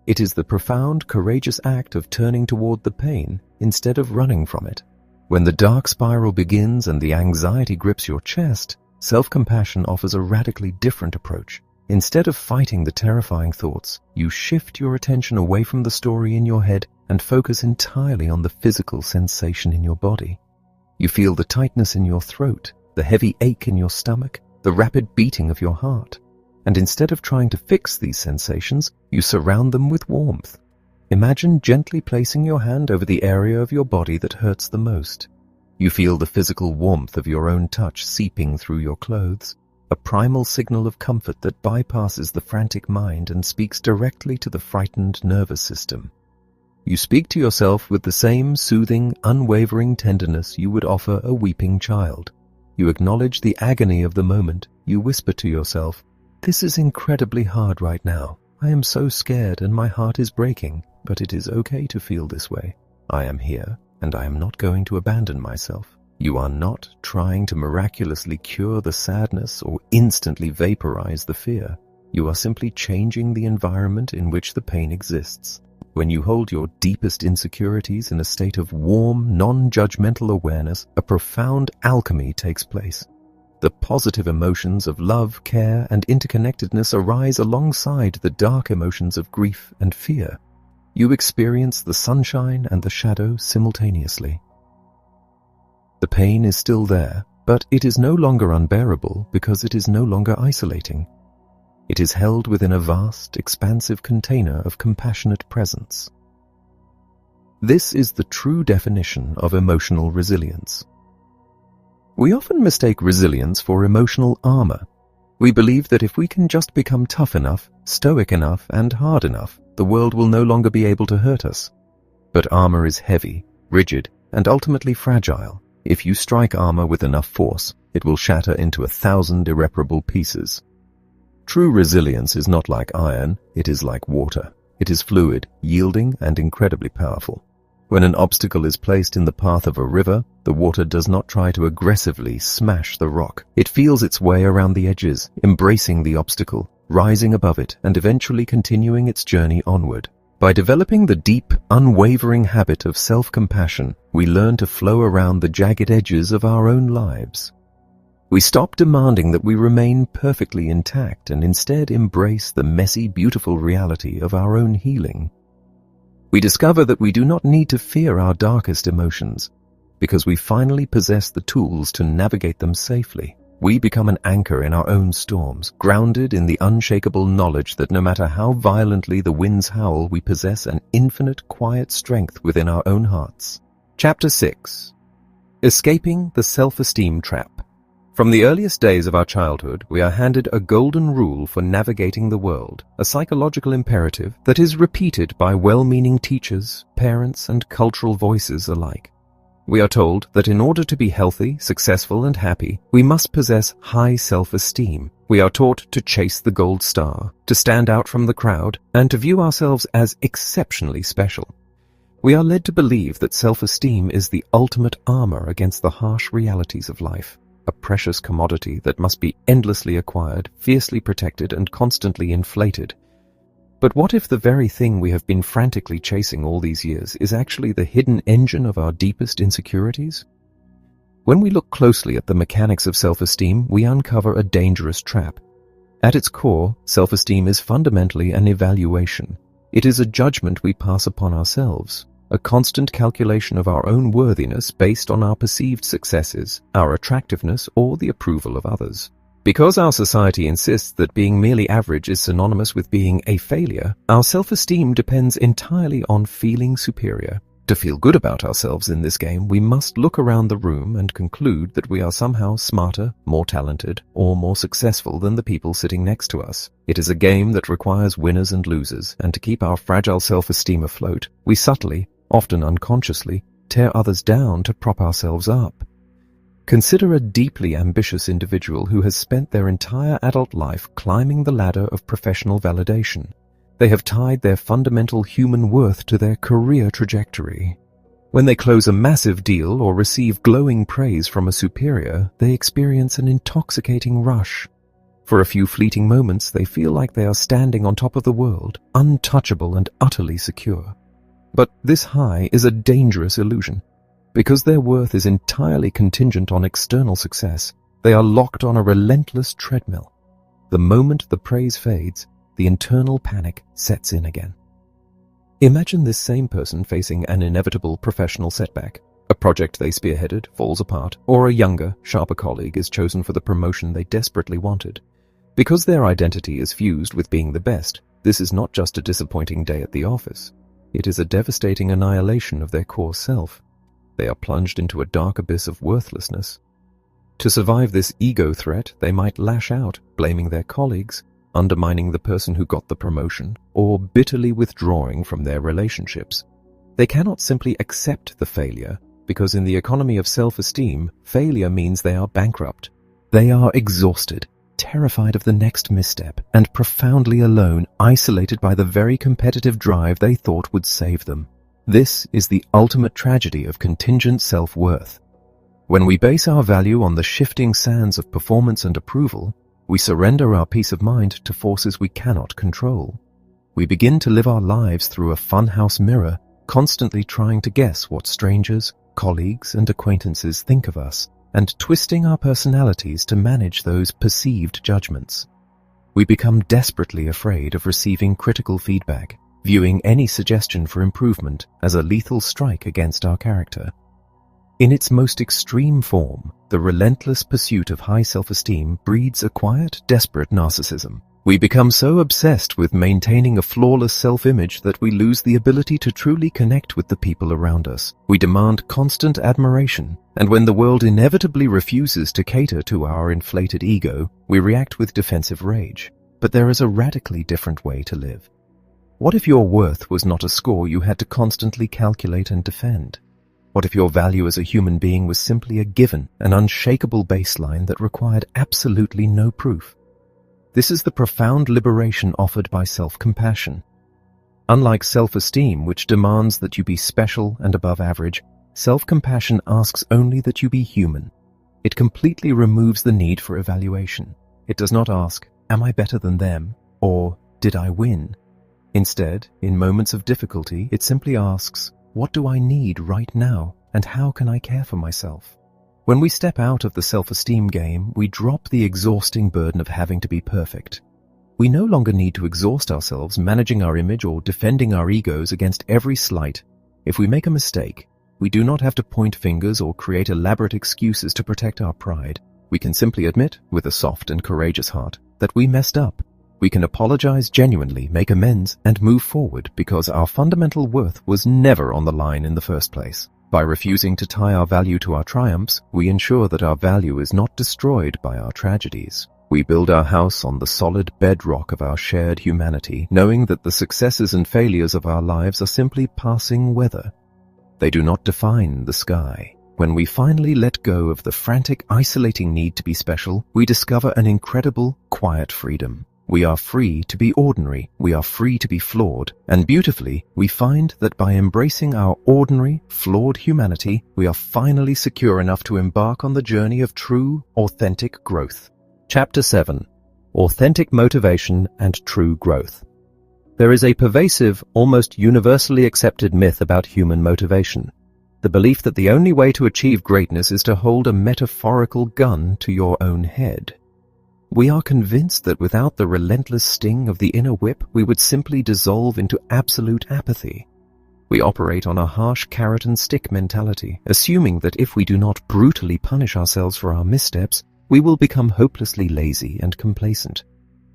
It is the profound, courageous act of turning toward the pain instead of running from it. When the dark spiral begins and the anxiety grips your chest, self-compassion offers a radically different approach. Instead of fighting the terrifying thoughts, you shift your attention away from the story in your head and focus entirely on the physical sensation in your body. You feel the tightness in your throat, the heavy ache in your stomach, the rapid beating of your heart. And instead of trying to fix these sensations, you surround them with warmth. Imagine gently placing your hand over the area of your body that hurts the most. You feel the physical warmth of your own touch seeping through your clothes, a primal signal of comfort that bypasses the frantic mind and speaks directly to the frightened nervous system. You speak to yourself with the same soothing, unwavering tenderness you would offer a weeping child. You acknowledge the agony of the moment. You whisper to yourself, "This is incredibly hard right now. I am so scared and my heart is breaking, but it is okay to feel this way. I am here, and I am not going to abandon myself." You are not trying to miraculously cure the sadness or instantly vaporize the fear. You are simply changing the environment in which the pain exists. When you hold your deepest insecurities in a state of warm, non-judgmental awareness, a profound alchemy takes place. The positive emotions of love, care, and interconnectedness arise alongside the dark emotions of grief and fear. You experience the sunshine and the shadow simultaneously. The pain is still there, but it is no longer unbearable because it is no longer isolating. It is held within a vast, expansive container of compassionate presence. This is the true definition of emotional resilience. We often mistake resilience for emotional armor. We believe that if we can just become tough enough, stoic enough, and hard enough, the world will no longer be able to hurt us. But armor is heavy, rigid, and ultimately fragile. If you strike armor with enough force, it will shatter into 1,000 irreparable pieces. True resilience is not like iron, it is like water. It is fluid, yielding, and incredibly powerful. When an obstacle is placed in the path of a river, the water does not try to aggressively smash the rock. It feels its way around the edges, embracing the obstacle, rising above it, and eventually continuing its journey onward. By developing the deep, unwavering habit of self-compassion, we learn to flow around the jagged edges of our own lives. We stop demanding that we remain perfectly intact and instead embrace the messy, beautiful reality of our own healing. We discover that we do not need to fear our darkest emotions, because we finally possess the tools to navigate them safely. We become an anchor in our own storms, grounded in the unshakable knowledge that no matter how violently the winds howl, we possess an infinite, quiet strength within our own hearts. Chapter 6. Escaping the Self-Esteem Trap. From the earliest days of our childhood, we are handed a golden rule for navigating the world, a psychological imperative that is repeated by well-meaning teachers, parents, and cultural voices alike. We are told that in order to be healthy, successful, and happy, we must possess high self-esteem. We are taught to chase the gold star, to stand out from the crowd, and to view ourselves as exceptionally special. We are led to believe that self-esteem is the ultimate armor against the harsh realities of life. A precious commodity that must be endlessly acquired, fiercely protected, and constantly inflated. But what if the very thing we have been frantically chasing all these years is actually the hidden engine of our deepest insecurities? When we look closely at the mechanics of self-esteem, we uncover a dangerous trap. At its core, self-esteem is fundamentally an evaluation. It is a judgment we pass upon ourselves. A constant calculation of our own worthiness based on our perceived successes, our attractiveness, or the approval of others. Because our society insists that being merely average is synonymous with being a failure, our self-esteem depends entirely on feeling superior. To feel good about ourselves in this game, we must look around the room and conclude that we are somehow smarter, more talented, or more successful than the people sitting next to us. It is a game that requires winners and losers, and to keep our fragile self-esteem afloat, we subtly, often unconsciously, tear others down to prop ourselves up. Consider a deeply ambitious individual who has spent their entire adult life climbing the ladder of professional validation. They have tied their fundamental human worth to their career trajectory. When they close a massive deal or receive glowing praise from a superior, they experience an intoxicating rush. For a few fleeting moments, they feel like they are standing on top of the world, untouchable and utterly secure. But this high is a dangerous illusion. Because their worth is entirely contingent on external success, they are locked on a relentless treadmill. The moment the praise fades, the internal panic sets in again. Imagine this same person facing an inevitable professional setback. A project they spearheaded falls apart, or a younger, sharper colleague is chosen for the promotion they desperately wanted. Because their identity is fused with being the best, this is not just a disappointing day at the office. It is a devastating annihilation of their core self. They are plunged into a dark abyss of worthlessness. To survive this ego threat, they might lash out, blaming their colleagues, undermining the person who got the promotion, or bitterly withdrawing from their relationships. They cannot simply accept the failure, because in the economy of self-esteem, failure means they are bankrupt. They are exhausted, terrified of the next misstep, and profoundly alone, isolated by the very competitive drive they thought would save them. This is the ultimate tragedy of contingent self-worth. When we base our value on the shifting sands of performance and approval, we surrender our peace of mind to forces we cannot control. We begin to live our lives through a funhouse mirror, constantly trying to guess what strangers, colleagues, and acquaintances think of us, and twisting our personalities to manage those perceived judgments. We become desperately afraid of receiving critical feedback, viewing any suggestion for improvement as a lethal strike against our character. In its most extreme form, the relentless pursuit of high self-esteem breeds a quiet, desperate narcissism. We become so obsessed with maintaining a flawless self-image that we lose the ability to truly connect with the people around us. We demand constant admiration, and when the world inevitably refuses to cater to our inflated ego, we react with defensive rage. But there is a radically different way to live. What if your worth was not a score you had to constantly calculate and defend? What if your value as a human being was simply a given, an unshakable baseline that required absolutely no proof? This is the profound liberation offered by self-compassion. Unlike self-esteem, which demands that you be special and above average, self-compassion asks only that you be human. It completely removes the need for evaluation. It does not ask, "Am I better than them?" or "Did I win?" Instead, in moments of difficulty, it simply asks, "What do I need right now, and how can I care for myself?" When we step out of the self-esteem game, we drop the exhausting burden of having to be perfect. We no longer need to exhaust ourselves managing our image or defending our egos against every slight. If we make a mistake, we do not have to point fingers or create elaborate excuses to protect our pride. We can simply admit, with a soft and courageous heart, that we messed up. We can apologize genuinely, make amends, and move forward because our fundamental worth was never on the line in the first place. By refusing to tie our value to our triumphs, we ensure that our value is not destroyed by our tragedies. We build our house on the solid bedrock of our shared humanity, knowing that the successes and failures of our lives are simply passing weather. They do not define the sky. When we finally let go of the frantic, isolating need to be special, we discover an incredible, quiet freedom. We are free to be ordinary, we are free to be flawed, and beautifully, we find that by embracing our ordinary, flawed humanity, we are finally secure enough to embark on the journey of true, authentic growth. Chapter 7. Authentic Motivation and True Growth. There is a pervasive, almost universally accepted myth about human motivation. The belief that the only way to achieve greatness is to hold a metaphorical gun to your own head. We are convinced that without the relentless sting of the inner whip, we would simply dissolve into absolute apathy. We operate on a harsh carrot and stick mentality, assuming that if we do not brutally punish ourselves for our missteps, we will become hopelessly lazy and complacent.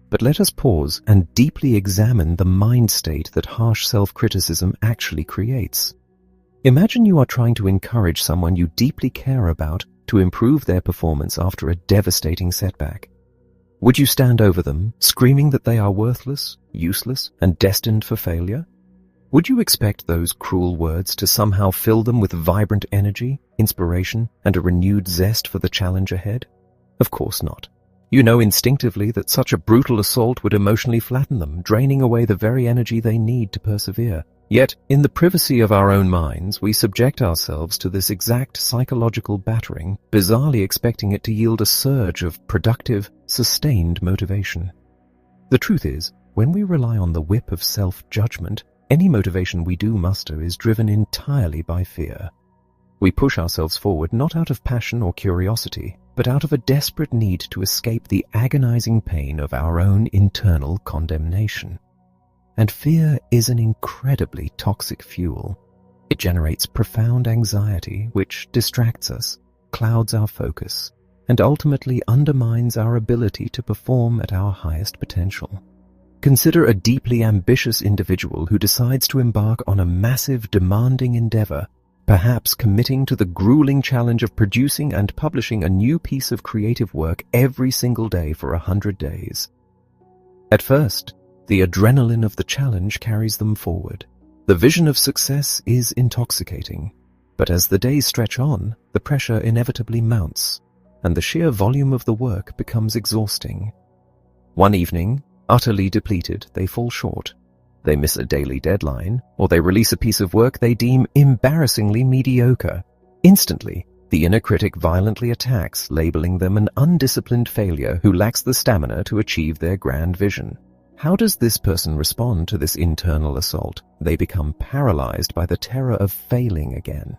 But let us pause and deeply examine the mind state that harsh self-criticism actually creates. Imagine you are trying to encourage someone you deeply care about to improve their performance after a devastating setback. Would you stand over them, screaming that they are worthless, useless, and destined for failure? Would you expect those cruel words to somehow fill them with vibrant energy, inspiration, and a renewed zest for the challenge ahead? Of course not. You know instinctively that such a brutal assault would emotionally flatten them, draining away the very energy they need to persevere. Yet, in the privacy of our own minds, we subject ourselves to this exact psychological battering, bizarrely expecting it to yield a surge of productive, sustained motivation. The truth is, when we rely on the whip of self-judgment, any motivation we do muster is driven entirely by fear. We push ourselves forward not out of passion or curiosity, but out of a desperate need to escape the agonizing pain of our own internal condemnation. And fear is an incredibly toxic fuel. It generates profound anxiety, which distracts us, clouds our focus, and ultimately undermines our ability to perform at our highest potential. Consider a deeply ambitious individual who decides to embark on a massive, demanding endeavor, perhaps committing to the grueling challenge of producing and publishing a new piece of creative work every single day for 100 days. At first, the adrenaline of the challenge carries them forward. The vision of success is intoxicating, but as the days stretch on, the pressure inevitably mounts, and the sheer volume of the work becomes exhausting. One evening, utterly depleted, they fall short. They miss a daily deadline, or they release a piece of work they deem embarrassingly mediocre. Instantly, the inner critic violently attacks, labeling them an undisciplined failure who lacks the stamina to achieve their grand vision. How does this person respond to this internal assault? They become paralyzed by the terror of failing again.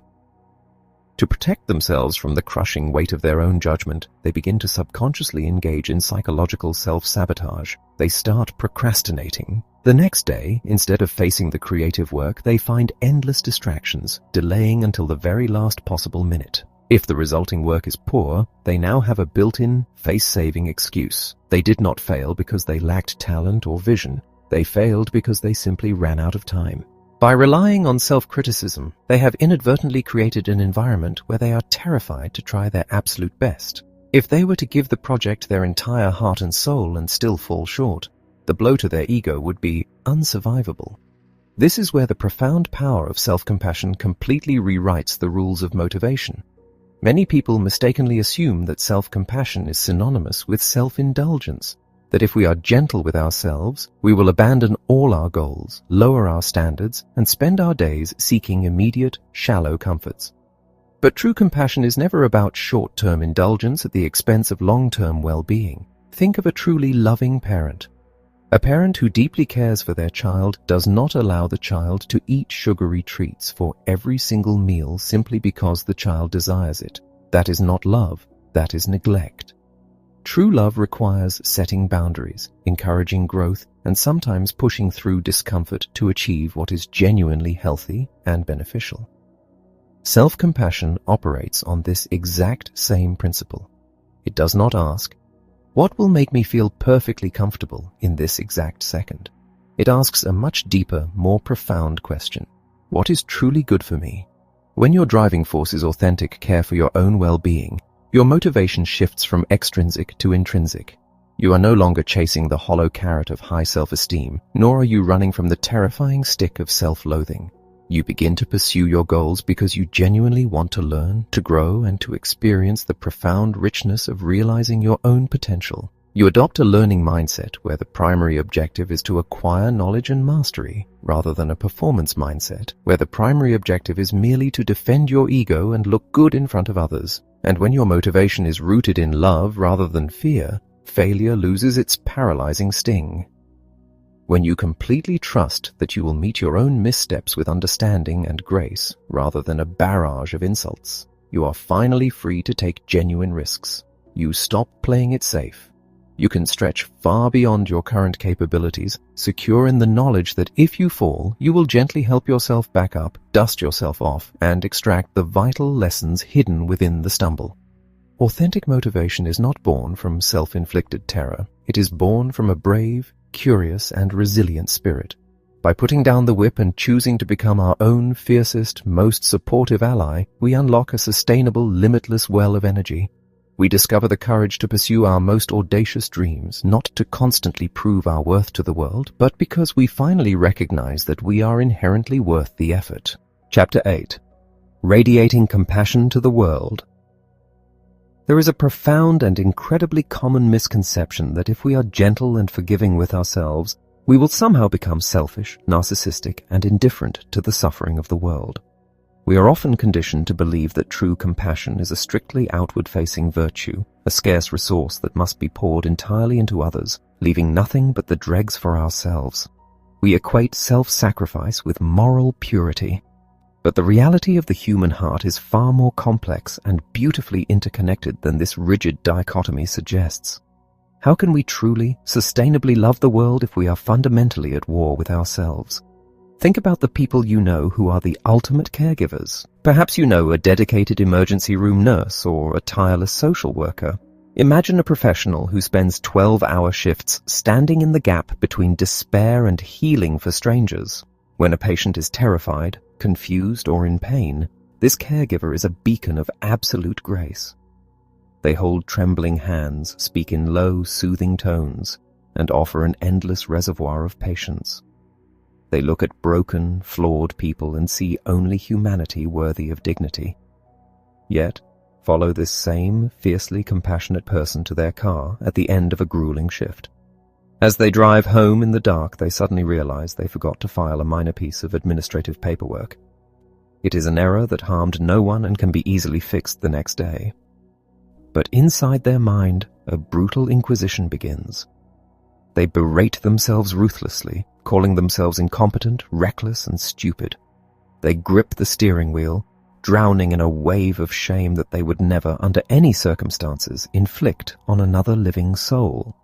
To protect themselves from the crushing weight of their own judgment, they begin to subconsciously engage in psychological self-sabotage. They start procrastinating. The next day, instead of facing the creative work, they find endless distractions, delaying until the very last possible minute. If the resulting work is poor, they now have a built-in, face-saving excuse. They did not fail because they lacked talent or vision. They failed because they simply ran out of time. By relying on self-criticism, they have inadvertently created an environment where they are terrified to try their absolute best. If they were to give the project their entire heart and soul and still fall short, the blow to their ego would be unsurvivable. This is where the profound power of self-compassion completely rewrites the rules of motivation. Many people mistakenly assume that self-compassion is synonymous with self-indulgence, that if we are gentle with ourselves, we will abandon all our goals, lower our standards, and spend our days seeking immediate, shallow comforts. But true compassion is never about short-term indulgence at the expense of long-term well-being. Think of a truly loving parent. A parent who deeply cares for their child does not allow the child to eat sugary treats for every single meal simply because the child desires it. That is not love, that is neglect. True love requires setting boundaries, encouraging growth, and sometimes pushing through discomfort to achieve what is genuinely healthy and beneficial. Self-compassion operates on this exact same principle. It does not ask, what will make me feel perfectly comfortable in this exact second? It asks a much deeper, more profound question. What is truly good for me? When your driving force is authentic care for your own well-being, your motivation shifts from extrinsic to intrinsic. You are no longer chasing the hollow carrot of high self-esteem, nor are you running from the terrifying stick of self-loathing. You begin to pursue your goals because you genuinely want to learn, to grow, and to experience the profound richness of realizing your own potential. You adopt a learning mindset where the primary objective is to acquire knowledge and mastery, rather than a performance mindset where the primary objective is merely to defend your ego and look good in front of others. And when your motivation is rooted in love rather than fear, failure loses its paralyzing sting. When you completely trust that you will meet your own missteps with understanding and grace, rather than a barrage of insults, you are finally free to take genuine risks. You stop playing it safe. You can stretch far beyond your current capabilities, secure in the knowledge that if you fall, you will gently help yourself back up, dust yourself off, and extract the vital lessons hidden within the stumble. Authentic motivation is not born from self-inflicted terror. It is born from a brave, curious, and resilient spirit. By putting down the whip and choosing to become our own fiercest, most supportive ally, we unlock a sustainable, limitless well of energy. We discover the courage to pursue our most audacious dreams, not to constantly prove our worth to the world, but because we finally recognize that we are inherently worth the effort. Chapter 8. Radiating Compassion to the World. There is a profound and incredibly common misconception that if we are gentle and forgiving with ourselves, we will somehow become selfish, narcissistic, and indifferent to the suffering of the world. We are often conditioned to believe that true compassion is a strictly outward-facing virtue, a scarce resource that must be poured entirely into others, leaving nothing but the dregs for ourselves. We equate self-sacrifice with moral purity. But the reality of the human heart is far more complex and beautifully interconnected than this rigid dichotomy suggests. How can we truly, sustainably love the world if we are fundamentally at war with ourselves? Think about the people you know who are the ultimate caregivers. Perhaps you know a dedicated emergency room nurse or a tireless social worker. Imagine a professional who spends 12-hour shifts standing in the gap between despair and healing for strangers. When a patient is terrified, confused, or in pain, this caregiver is a beacon of absolute grace. They hold trembling hands, speak in low, soothing tones, and offer an endless reservoir of patience. They look at broken, flawed people and see only humanity worthy of dignity. Yet, follow this same fiercely compassionate person to their car at the end of a grueling shift. As they drive home in the dark, they suddenly realize they forgot to file a minor piece of administrative paperwork. It is an error that harmed no one and can be easily fixed the next day. But inside their mind, a brutal inquisition begins. They berate themselves ruthlessly, calling themselves incompetent, reckless, and stupid. They grip the steering wheel, drowning in a wave of shame that they would never, under any circumstances, inflict on another living soul.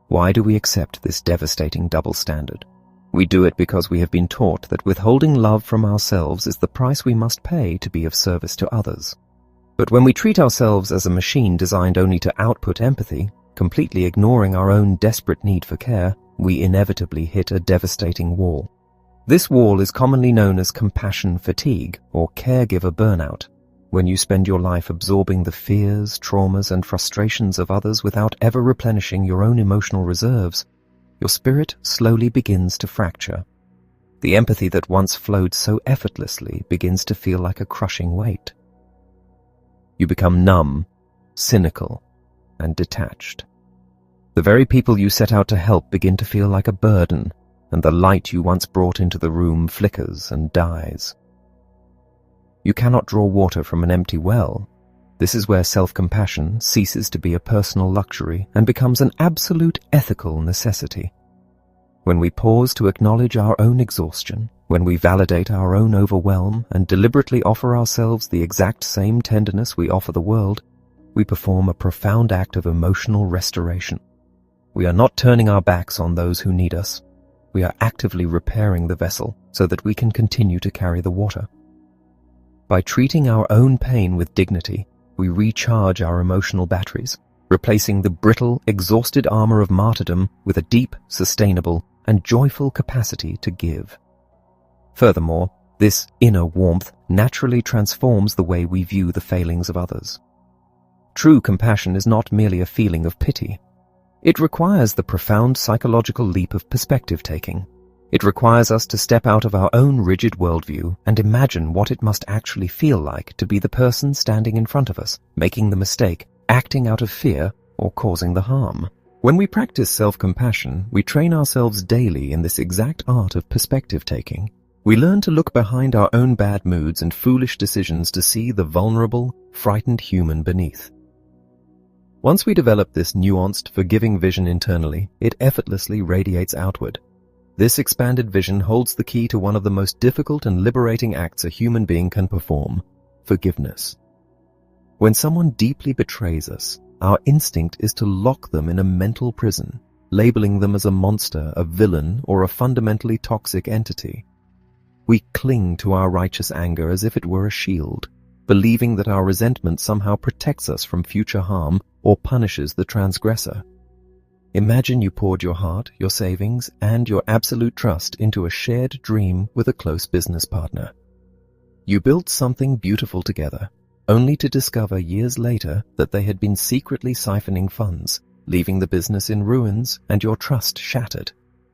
Why do we accept this devastating double standard? We do it because we have been taught that withholding love from ourselves is the price we must pay to be of service to others. But when we treat ourselves as a machine designed only to output empathy, completely ignoring our own desperate need for care, we inevitably hit a devastating wall. This wall is commonly known as compassion fatigue or caregiver burnout. When you spend your life absorbing the fears, traumas, and frustrations of others without ever replenishing your own emotional reserves, your spirit slowly begins to fracture. The empathy that once flowed so effortlessly begins to feel like a crushing weight. You become numb, cynical, and detached. The very people you set out to help begin to feel like a burden, and the light you once brought into the room flickers and dies. You cannot draw water from an empty well. This is where self-compassion ceases to be a personal luxury and becomes an absolute ethical necessity. When we pause to acknowledge our own exhaustion, when we validate our own overwhelm and deliberately offer ourselves the exact same tenderness we offer the world, we perform a profound act of emotional restoration. We are not turning our backs on those who need us. We are actively repairing the vessel so that we can continue to carry the water. By treating our own pain with dignity, we recharge our emotional batteries, replacing the brittle, exhausted armor of martyrdom with a deep, sustainable, and joyful capacity to give. Furthermore, this inner warmth naturally transforms the way we view the failings of others. True compassion is not merely a feeling of pity. It requires the profound psychological leap of perspective-taking. It requires us to step out of our own rigid worldview and imagine what it must actually feel like to be the person standing in front of us, making the mistake, acting out of fear, or causing the harm. When we practice self-compassion, we train ourselves daily in this exact art of perspective-taking. We learn to look behind our own bad moods and foolish decisions to see the vulnerable, frightened human beneath. Once we develop this nuanced, forgiving vision internally, it effortlessly radiates outward. This expanded vision holds the key to one of the most difficult and liberating acts a human being can perform: forgiveness. When someone deeply betrays us, our instinct is to lock them in a mental prison, labeling them as a monster, a villain, or a fundamentally toxic entity. We cling to our righteous anger as if it were a shield, believing that our resentment somehow protects us from future harm or punishes the transgressor. Imagine you poured your heart, your savings, and your absolute trust into a shared dream with a close business partner. You built something beautiful together, only to discover years later that they had been secretly siphoning funds, leaving the business in ruins and your trust shattered.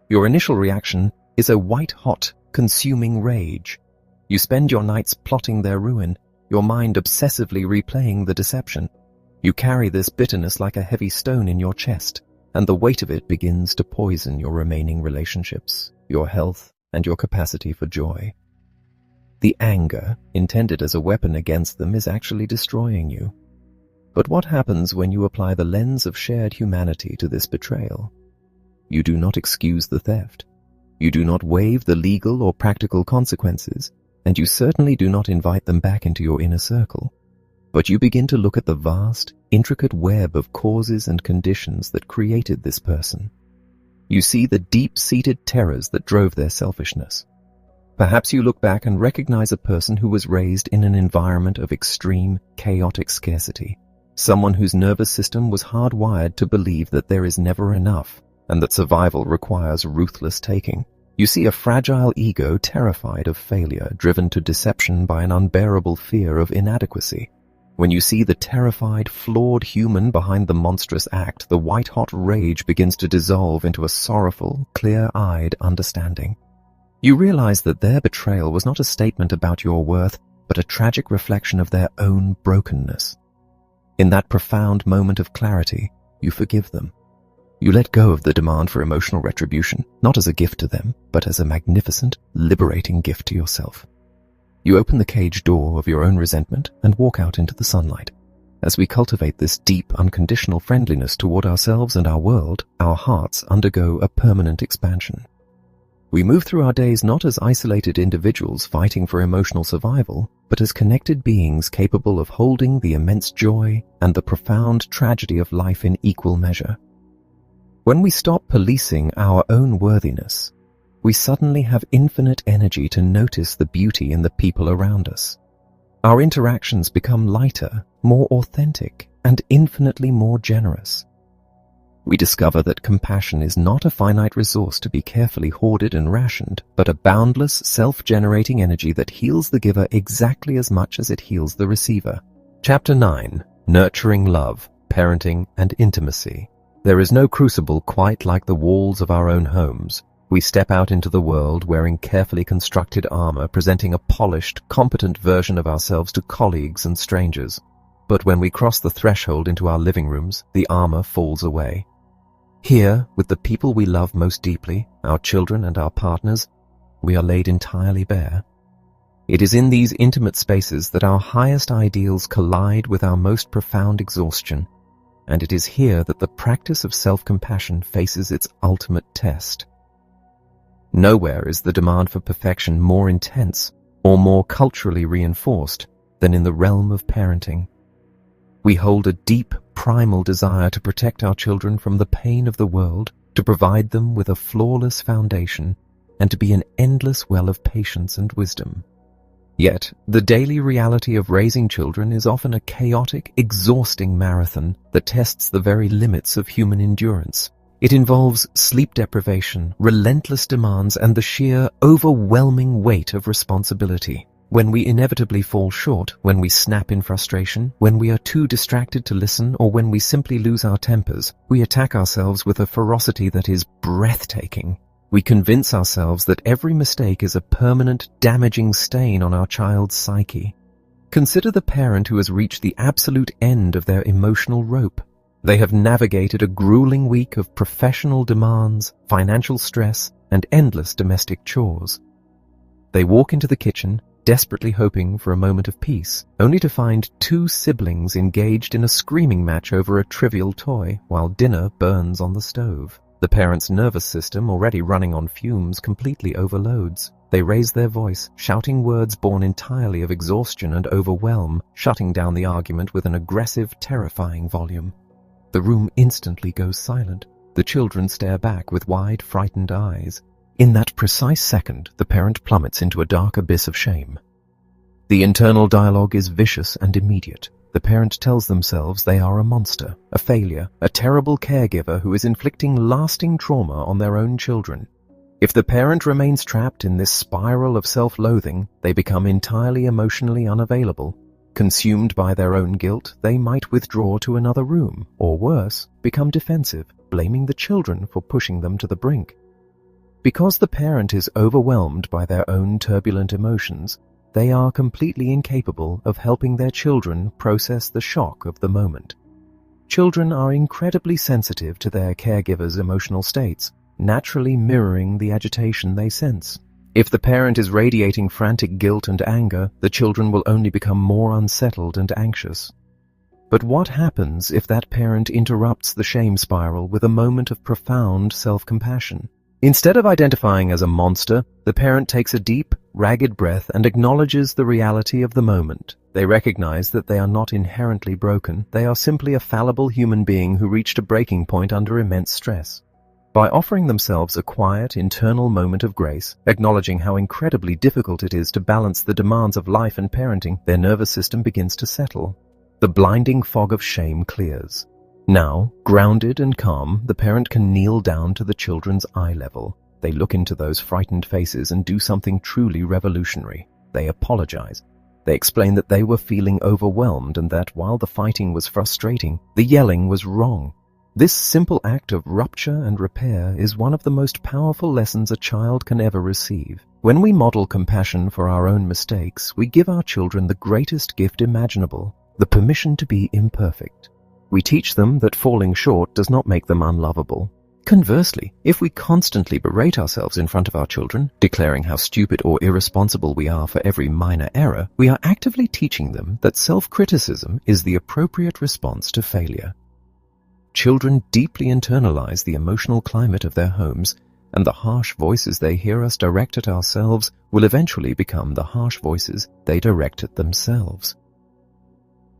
Your initial reaction is a white-hot, consuming rage. You spend your nights plotting their ruin, your mind obsessively replaying the deception. You carry this bitterness like a heavy stone in your chest, and the weight of it begins to poison your remaining relationships, your health, and your capacity for joy. The anger, intended as a weapon against them, is actually destroying you. But what happens when you apply the lens of shared humanity to this betrayal? You do not excuse the theft. You do not waive the legal or practical consequences, and you certainly do not invite them back into your inner circle. But you begin to look at the vast, intricate web of causes and conditions that created this person. You see the deep-seated terrors that drove their selfishness. Perhaps you look back and recognize a person who was raised in an environment of extreme, chaotic scarcity. Someone whose nervous system was hardwired to believe that there is never enough and that survival requires ruthless taking. You see a fragile ego terrified of failure, driven to deception by an unbearable fear of inadequacy. When you see the terrified, flawed human behind the monstrous act, the white-hot rage begins to dissolve into a sorrowful, clear-eyed understanding. You realize that their betrayal was not a statement about your worth, but a tragic reflection of their own brokenness. In that profound moment of clarity, you forgive them. You let go of the demand for emotional retribution, not as a gift to them, but as a magnificent, liberating gift to yourself. You open the cage door of your own resentment and walk out into the sunlight. As we cultivate this deep, unconditional friendliness toward ourselves and our world, our hearts undergo a permanent expansion. We move through our days not as isolated individuals fighting for emotional survival, but as connected beings capable of holding the immense joy and the profound tragedy of life in equal measure. When we stop policing our own worthiness, we suddenly have infinite energy to notice the beauty in the people around us. Our interactions become lighter, more authentic, and infinitely more generous. We discover that compassion is not a finite resource to be carefully hoarded and rationed, but a boundless, self-generating energy that heals the giver exactly as much as it heals the receiver. Chapter 9. Nurturing Love, Parenting, and Intimacy. There is no crucible quite like the walls of our own homes. We step out into the world wearing carefully constructed armor, presenting a polished, competent version of ourselves to colleagues and strangers. But when we cross the threshold into our living rooms, the armor falls away. Here, with the people we love most deeply, our children and our partners, we are laid entirely bare. It is in these intimate spaces that our highest ideals collide with our most profound exhaustion, and it is here that the practice of self-compassion faces its ultimate test. Nowhere is the demand for perfection more intense or more culturally reinforced than in the realm of parenting. We hold a deep, primal desire to protect our children from the pain of the world, to provide them with a flawless foundation, and to be an endless well of patience and wisdom. Yet, the daily reality of raising children is often a chaotic, exhausting marathon that tests the very limits of human endurance. It involves sleep deprivation, relentless demands, and the sheer, overwhelming weight of responsibility. When we inevitably fall short, when we snap in frustration, when we are too distracted to listen, or when we simply lose our tempers, we attack ourselves with a ferocity that is breathtaking. We convince ourselves that every mistake is a permanent, damaging stain on our child's psyche. Consider the parent who has reached the absolute end of their emotional rope. They have navigated a grueling week of professional demands, financial stress, and endless domestic chores. They walk into the kitchen, desperately hoping for a moment of peace, only to find two siblings engaged in a screaming match over a trivial toy while dinner burns on the stove. The parent's nervous system, already running on fumes, completely overloads. They raise their voice, shouting words born entirely of exhaustion and overwhelm, shutting down the argument with an aggressive, terrifying volume. The room instantly goes silent. The children stare back with wide, frightened eyes. In that precise second, the parent plummets into a dark abyss of shame. The internal dialogue is vicious and immediate. The parent tells themselves they are a monster, a failure, a terrible caregiver who is inflicting lasting trauma on their own children. If the parent remains trapped in this spiral of self-loathing, they become entirely emotionally unavailable. Consumed by their own guilt, they might withdraw to another room, or worse, become defensive, blaming the children for pushing them to the brink. Because the parent is overwhelmed by their own turbulent emotions, they are completely incapable of helping their children process the shock of the moment. Children are incredibly sensitive to their caregivers' emotional states, naturally mirroring the agitation they sense. If the parent is radiating frantic guilt and anger, the children will only become more unsettled and anxious. But what happens if that parent interrupts the shame spiral with a moment of profound self-compassion? Instead of identifying as a monster, the parent takes a deep, ragged breath and acknowledges the reality of the moment. They recognize that they are not inherently broken, they are simply a fallible human being who reached a breaking point under immense stress. By offering themselves a quiet, internal moment of grace, acknowledging how incredibly difficult it is to balance the demands of life and parenting, their nervous system begins to settle. The blinding fog of shame clears. Now, grounded and calm, the parent can kneel down to the children's eye level. They look into those frightened faces and do something truly revolutionary. They apologize. They explain that they were feeling overwhelmed and that while the fighting was frustrating, the yelling was wrong. This simple act of rupture and repair is one of the most powerful lessons a child can ever receive. When we model compassion for our own mistakes, we give our children the greatest gift imaginable, the permission to be imperfect. We teach them that falling short does not make them unlovable. Conversely, if we constantly berate ourselves in front of our children, declaring how stupid or irresponsible we are for every minor error, we are actively teaching them that self-criticism is the appropriate response to failure. Children deeply internalize the emotional climate of their homes, and the harsh voices they hear us direct at ourselves will eventually become the harsh voices they direct at themselves.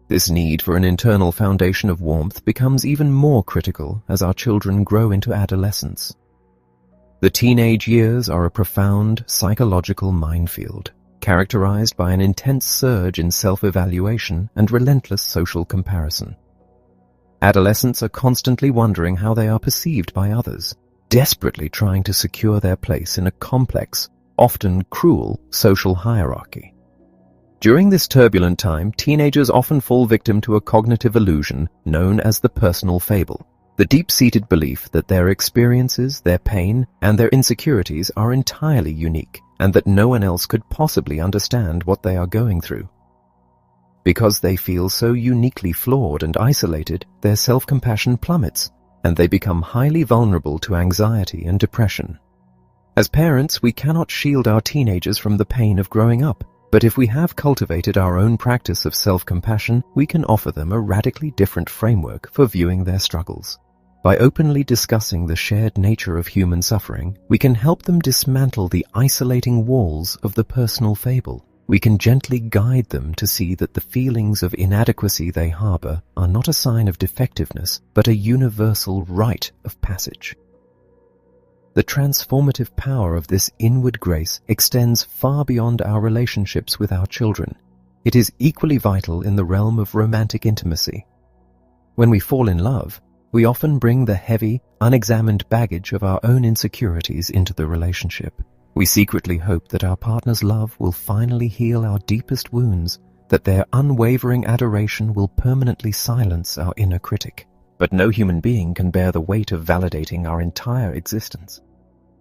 This need for an internal foundation of warmth becomes even more critical as our children grow into adolescence. The teenage years are a profound psychological minefield, characterized by an intense surge in self-evaluation and relentless social comparison. Adolescents are constantly wondering how they are perceived by others, desperately trying to secure their place in a complex, often cruel, social hierarchy. During this turbulent time, teenagers often fall victim to a cognitive illusion known as the personal fable, the deep-seated belief that their experiences, their pain, and their insecurities are entirely unique, and that no one else could possibly understand what they are going through. Because they feel so uniquely flawed and isolated, their self-compassion plummets, and they become highly vulnerable to anxiety and depression. As parents, we cannot shield our teenagers from the pain of growing up, but if we have cultivated our own practice of self-compassion, we can offer them a radically different framework for viewing their struggles. By openly discussing the shared nature of human suffering, we can help them dismantle the isolating walls of the personal fable. We can gently guide them to see that the feelings of inadequacy they harbor are not a sign of defectiveness, but a universal rite of passage. The transformative power of this inward grace extends far beyond our relationships with our children. It is equally vital in the realm of romantic intimacy. When we fall in love, we often bring the heavy, unexamined baggage of our own insecurities into the relationship. We secretly hope that our partner's love will finally heal our deepest wounds, that their unwavering adoration will permanently silence our inner critic. But no human being can bear the weight of validating our entire existence.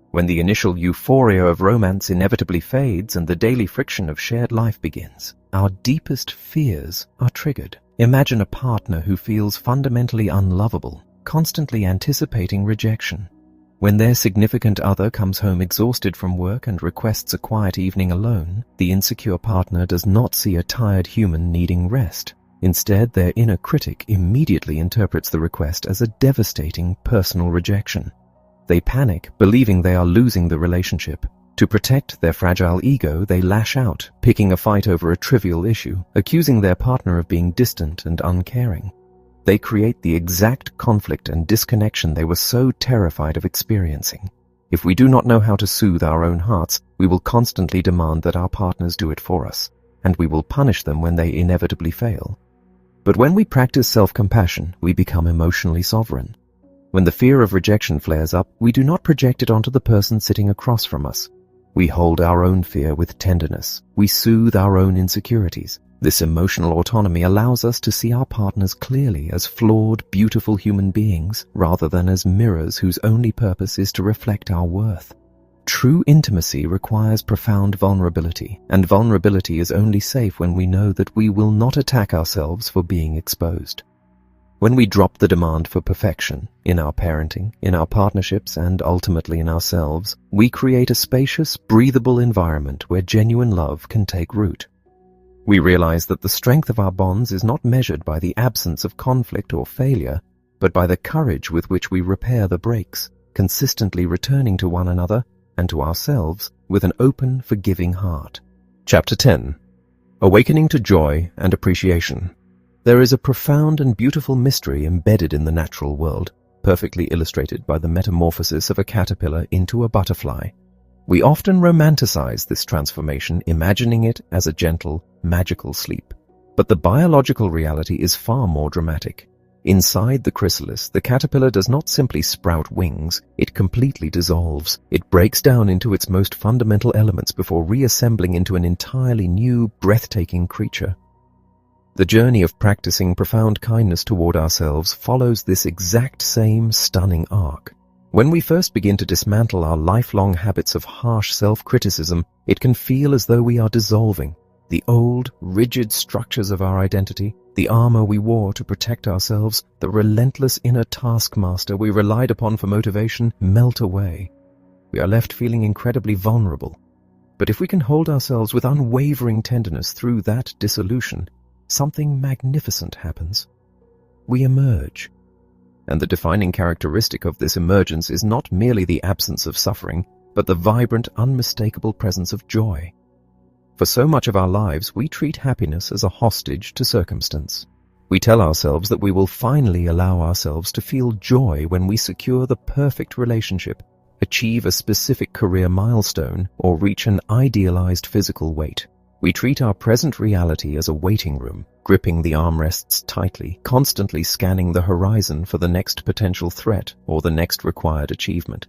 When the initial euphoria of romance inevitably fades and the daily friction of shared life begins, our deepest fears are triggered. Imagine a partner who feels fundamentally unlovable, constantly anticipating rejection. When their significant other comes home exhausted from work and requests a quiet evening alone, the insecure partner does not see a tired human needing rest. Instead, their inner critic immediately interprets the request as a devastating personal rejection. They panic, believing they are losing the relationship. To protect their fragile ego, they lash out, picking a fight over a trivial issue, accusing their partner of being distant and uncaring. They create the exact conflict and disconnection they were so terrified of experiencing. If we do not know how to soothe our own hearts, we will constantly demand that our partners do it for us. and we will punish them when they inevitably fail. But when we practice self-compassion, we become emotionally sovereign. When the fear of rejection flares up, we do not project it onto the person sitting across from us. We hold our own fear with tenderness. We soothe our own insecurities. This emotional autonomy allows us to see our partners clearly as flawed, beautiful human beings, rather than as mirrors whose only purpose is to reflect our worth. True intimacy requires profound vulnerability, and vulnerability is only safe when we know that we will not attack ourselves for being exposed. When we drop the demand for perfection in our parenting, in our partnerships, and ultimately in ourselves, we create a spacious, breathable environment where genuine love can take root. We realize that the strength of our bonds is not measured by the absence of conflict or failure, but by the courage with which we repair the breaks, consistently returning to one another and to ourselves with an open, forgiving heart. Chapter 10. Awakening to Joy and Appreciation. There is a profound and beautiful mystery embedded in the natural world, perfectly illustrated by the metamorphosis of a caterpillar into a butterfly. We often romanticize this transformation, imagining it as a gentle, magical sleep. But the biological reality is far more dramatic. Inside the chrysalis, the caterpillar does not simply sprout wings, it completely dissolves. It breaks down into its most fundamental elements before reassembling into an entirely new, breathtaking creature. The journey of practicing profound kindness toward ourselves follows this exact same stunning arc. When we first begin to dismantle our lifelong habits of harsh self-criticism, it can feel as though we are dissolving. The old, rigid structures of our identity, the armor we wore to protect ourselves, the relentless inner taskmaster we relied upon for motivation, melt away. We are left feeling incredibly vulnerable. But if we can hold ourselves with unwavering tenderness through that dissolution, something magnificent happens. We emerge. And the defining characteristic of this emergence is not merely the absence of suffering, but the vibrant, unmistakable presence of joy. For so much of our lives, we treat happiness as a hostage to circumstance. We tell ourselves that we will finally allow ourselves to feel joy when we secure the perfect relationship, achieve a specific career milestone, or reach an idealized physical weight. We treat our present reality as a waiting room, gripping the armrests tightly, constantly scanning the horizon for the next potential threat or the next required achievement.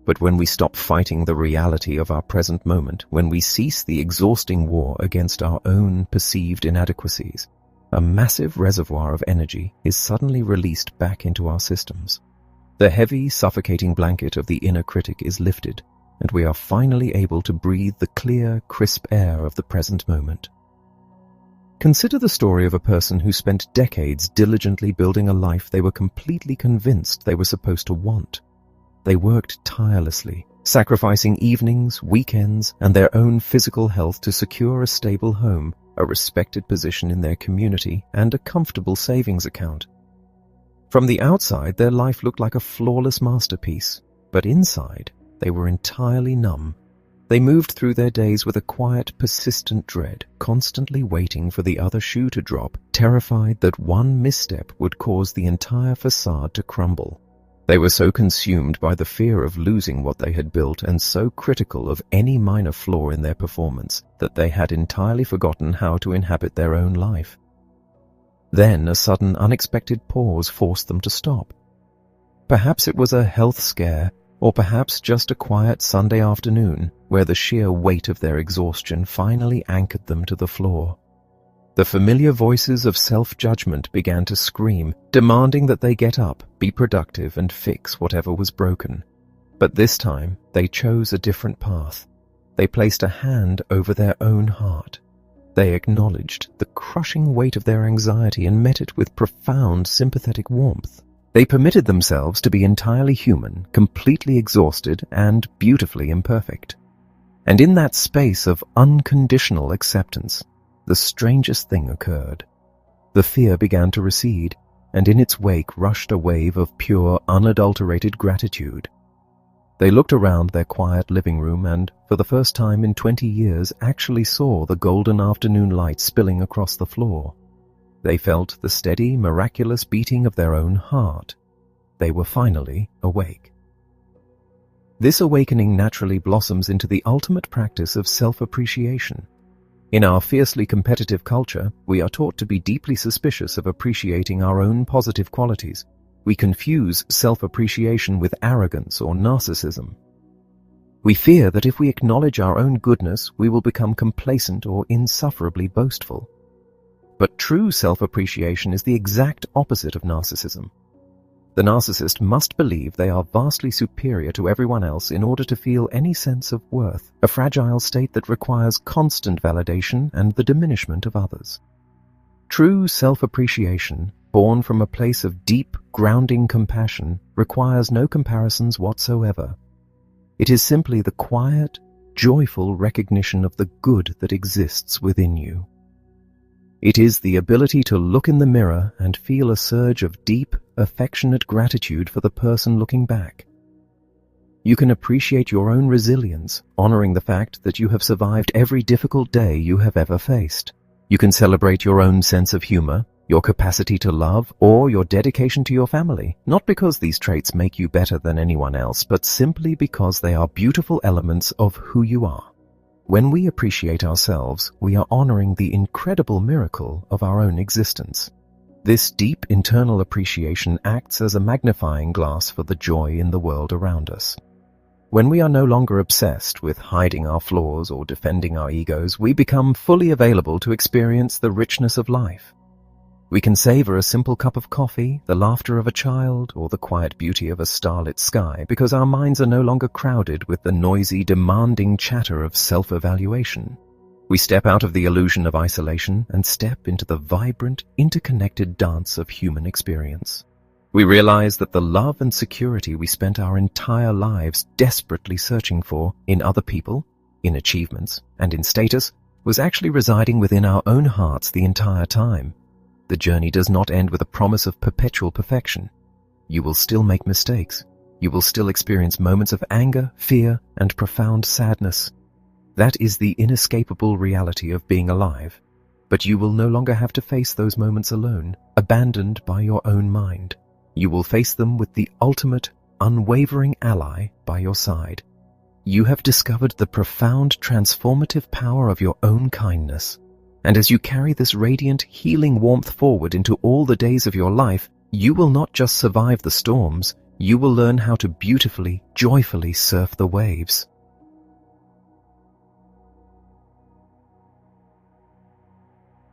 But when we stop fighting the reality of our present moment, when we cease the exhausting war against our own perceived inadequacies, a massive reservoir of energy is suddenly released back into our systems. The heavy, suffocating blanket of the inner critic is lifted, and we are finally able to breathe the clear, crisp air of the present moment. Consider the story of a person who spent decades diligently building a life they were completely convinced they were supposed to want. They worked tirelessly, sacrificing evenings, weekends, and their own physical health to secure a stable home, a respected position in their community, and a comfortable savings account. From the outside, their life looked like a flawless masterpiece, but inside, they were entirely numb. They moved through their days with a quiet, persistent dread, constantly waiting for the other shoe to drop, terrified that one misstep would cause the entire facade to crumble. They were so consumed by the fear of losing what they had built and so critical of any minor flaw in their performance that they had entirely forgotten how to inhabit their own life. Then a sudden, unexpected pause forced them to stop. Perhaps it was a health scare, or perhaps just a quiet Sunday afternoon where the sheer weight of their exhaustion finally anchored them to the floor. The familiar voices of self-judgment began to scream, demanding that they get up, be productive, and fix whatever was broken. But this time, they chose a different path. They placed a hand over their own heart. They acknowledged the crushing weight of their anxiety and met it with profound, sympathetic warmth. They permitted themselves to be entirely human, completely exhausted, and beautifully imperfect. And in that space of unconditional acceptance, the strangest thing occurred. The fear began to recede, and in its wake rushed a wave of pure, unadulterated gratitude. They looked around their quiet living room and, for the first time in 20 years, actually saw the golden afternoon light spilling across the floor. They felt the steady, miraculous beating of their own heart. They were finally awake. This awakening naturally blossoms into the ultimate practice of self-appreciation. In our fiercely competitive culture, we are taught to be deeply suspicious of appreciating our own positive qualities. We confuse self-appreciation with arrogance or narcissism. We fear that if we acknowledge our own goodness, we will become complacent or insufferably boastful. But true self-appreciation is the exact opposite of narcissism. The narcissist must believe they are vastly superior to everyone else in order to feel any sense of worth, a fragile state that requires constant validation and the diminishment of others. True self-appreciation, born from a place of deep, grounding compassion, requires no comparisons whatsoever. It is simply the quiet, joyful recognition of the good that exists within you. It is the ability to look in the mirror and feel a surge of deep, affectionate gratitude for the person looking back. You can appreciate your own resilience, honoring the fact that you have survived every difficult day you have ever faced. You can celebrate your own sense of humor, your capacity to love, or your dedication to your family, not because these traits make you better than anyone else, but simply because they are beautiful elements of who you are. When we appreciate ourselves, we are honoring the incredible miracle of our own existence. This deep internal appreciation acts as a magnifying glass for the joy in the world around us. When we are no longer obsessed with hiding our flaws or defending our egos, we become fully available to experience the richness of life. We can savor a simple cup of coffee, the laughter of a child, or the quiet beauty of a starlit sky because our minds are no longer crowded with the noisy, demanding chatter of self-evaluation. We step out of the illusion of isolation and step into the vibrant, interconnected dance of human experience. We realize that the love and security we spent our entire lives desperately searching for in other people, in achievements, and in status was actually residing within our own hearts the entire time. The journey does not end with a promise of perpetual perfection. You will still make mistakes. You will still experience moments of anger, fear, and profound sadness. That is the inescapable reality of being alive. But you will no longer have to face those moments alone, abandoned by your own mind. You will face them with the ultimate, unwavering ally by your side. You have discovered the profound transformative power of your own kindness. And as you carry this radiant, healing warmth forward into all the days of your life, you will not just survive the storms, you will learn how to beautifully, joyfully surf the waves.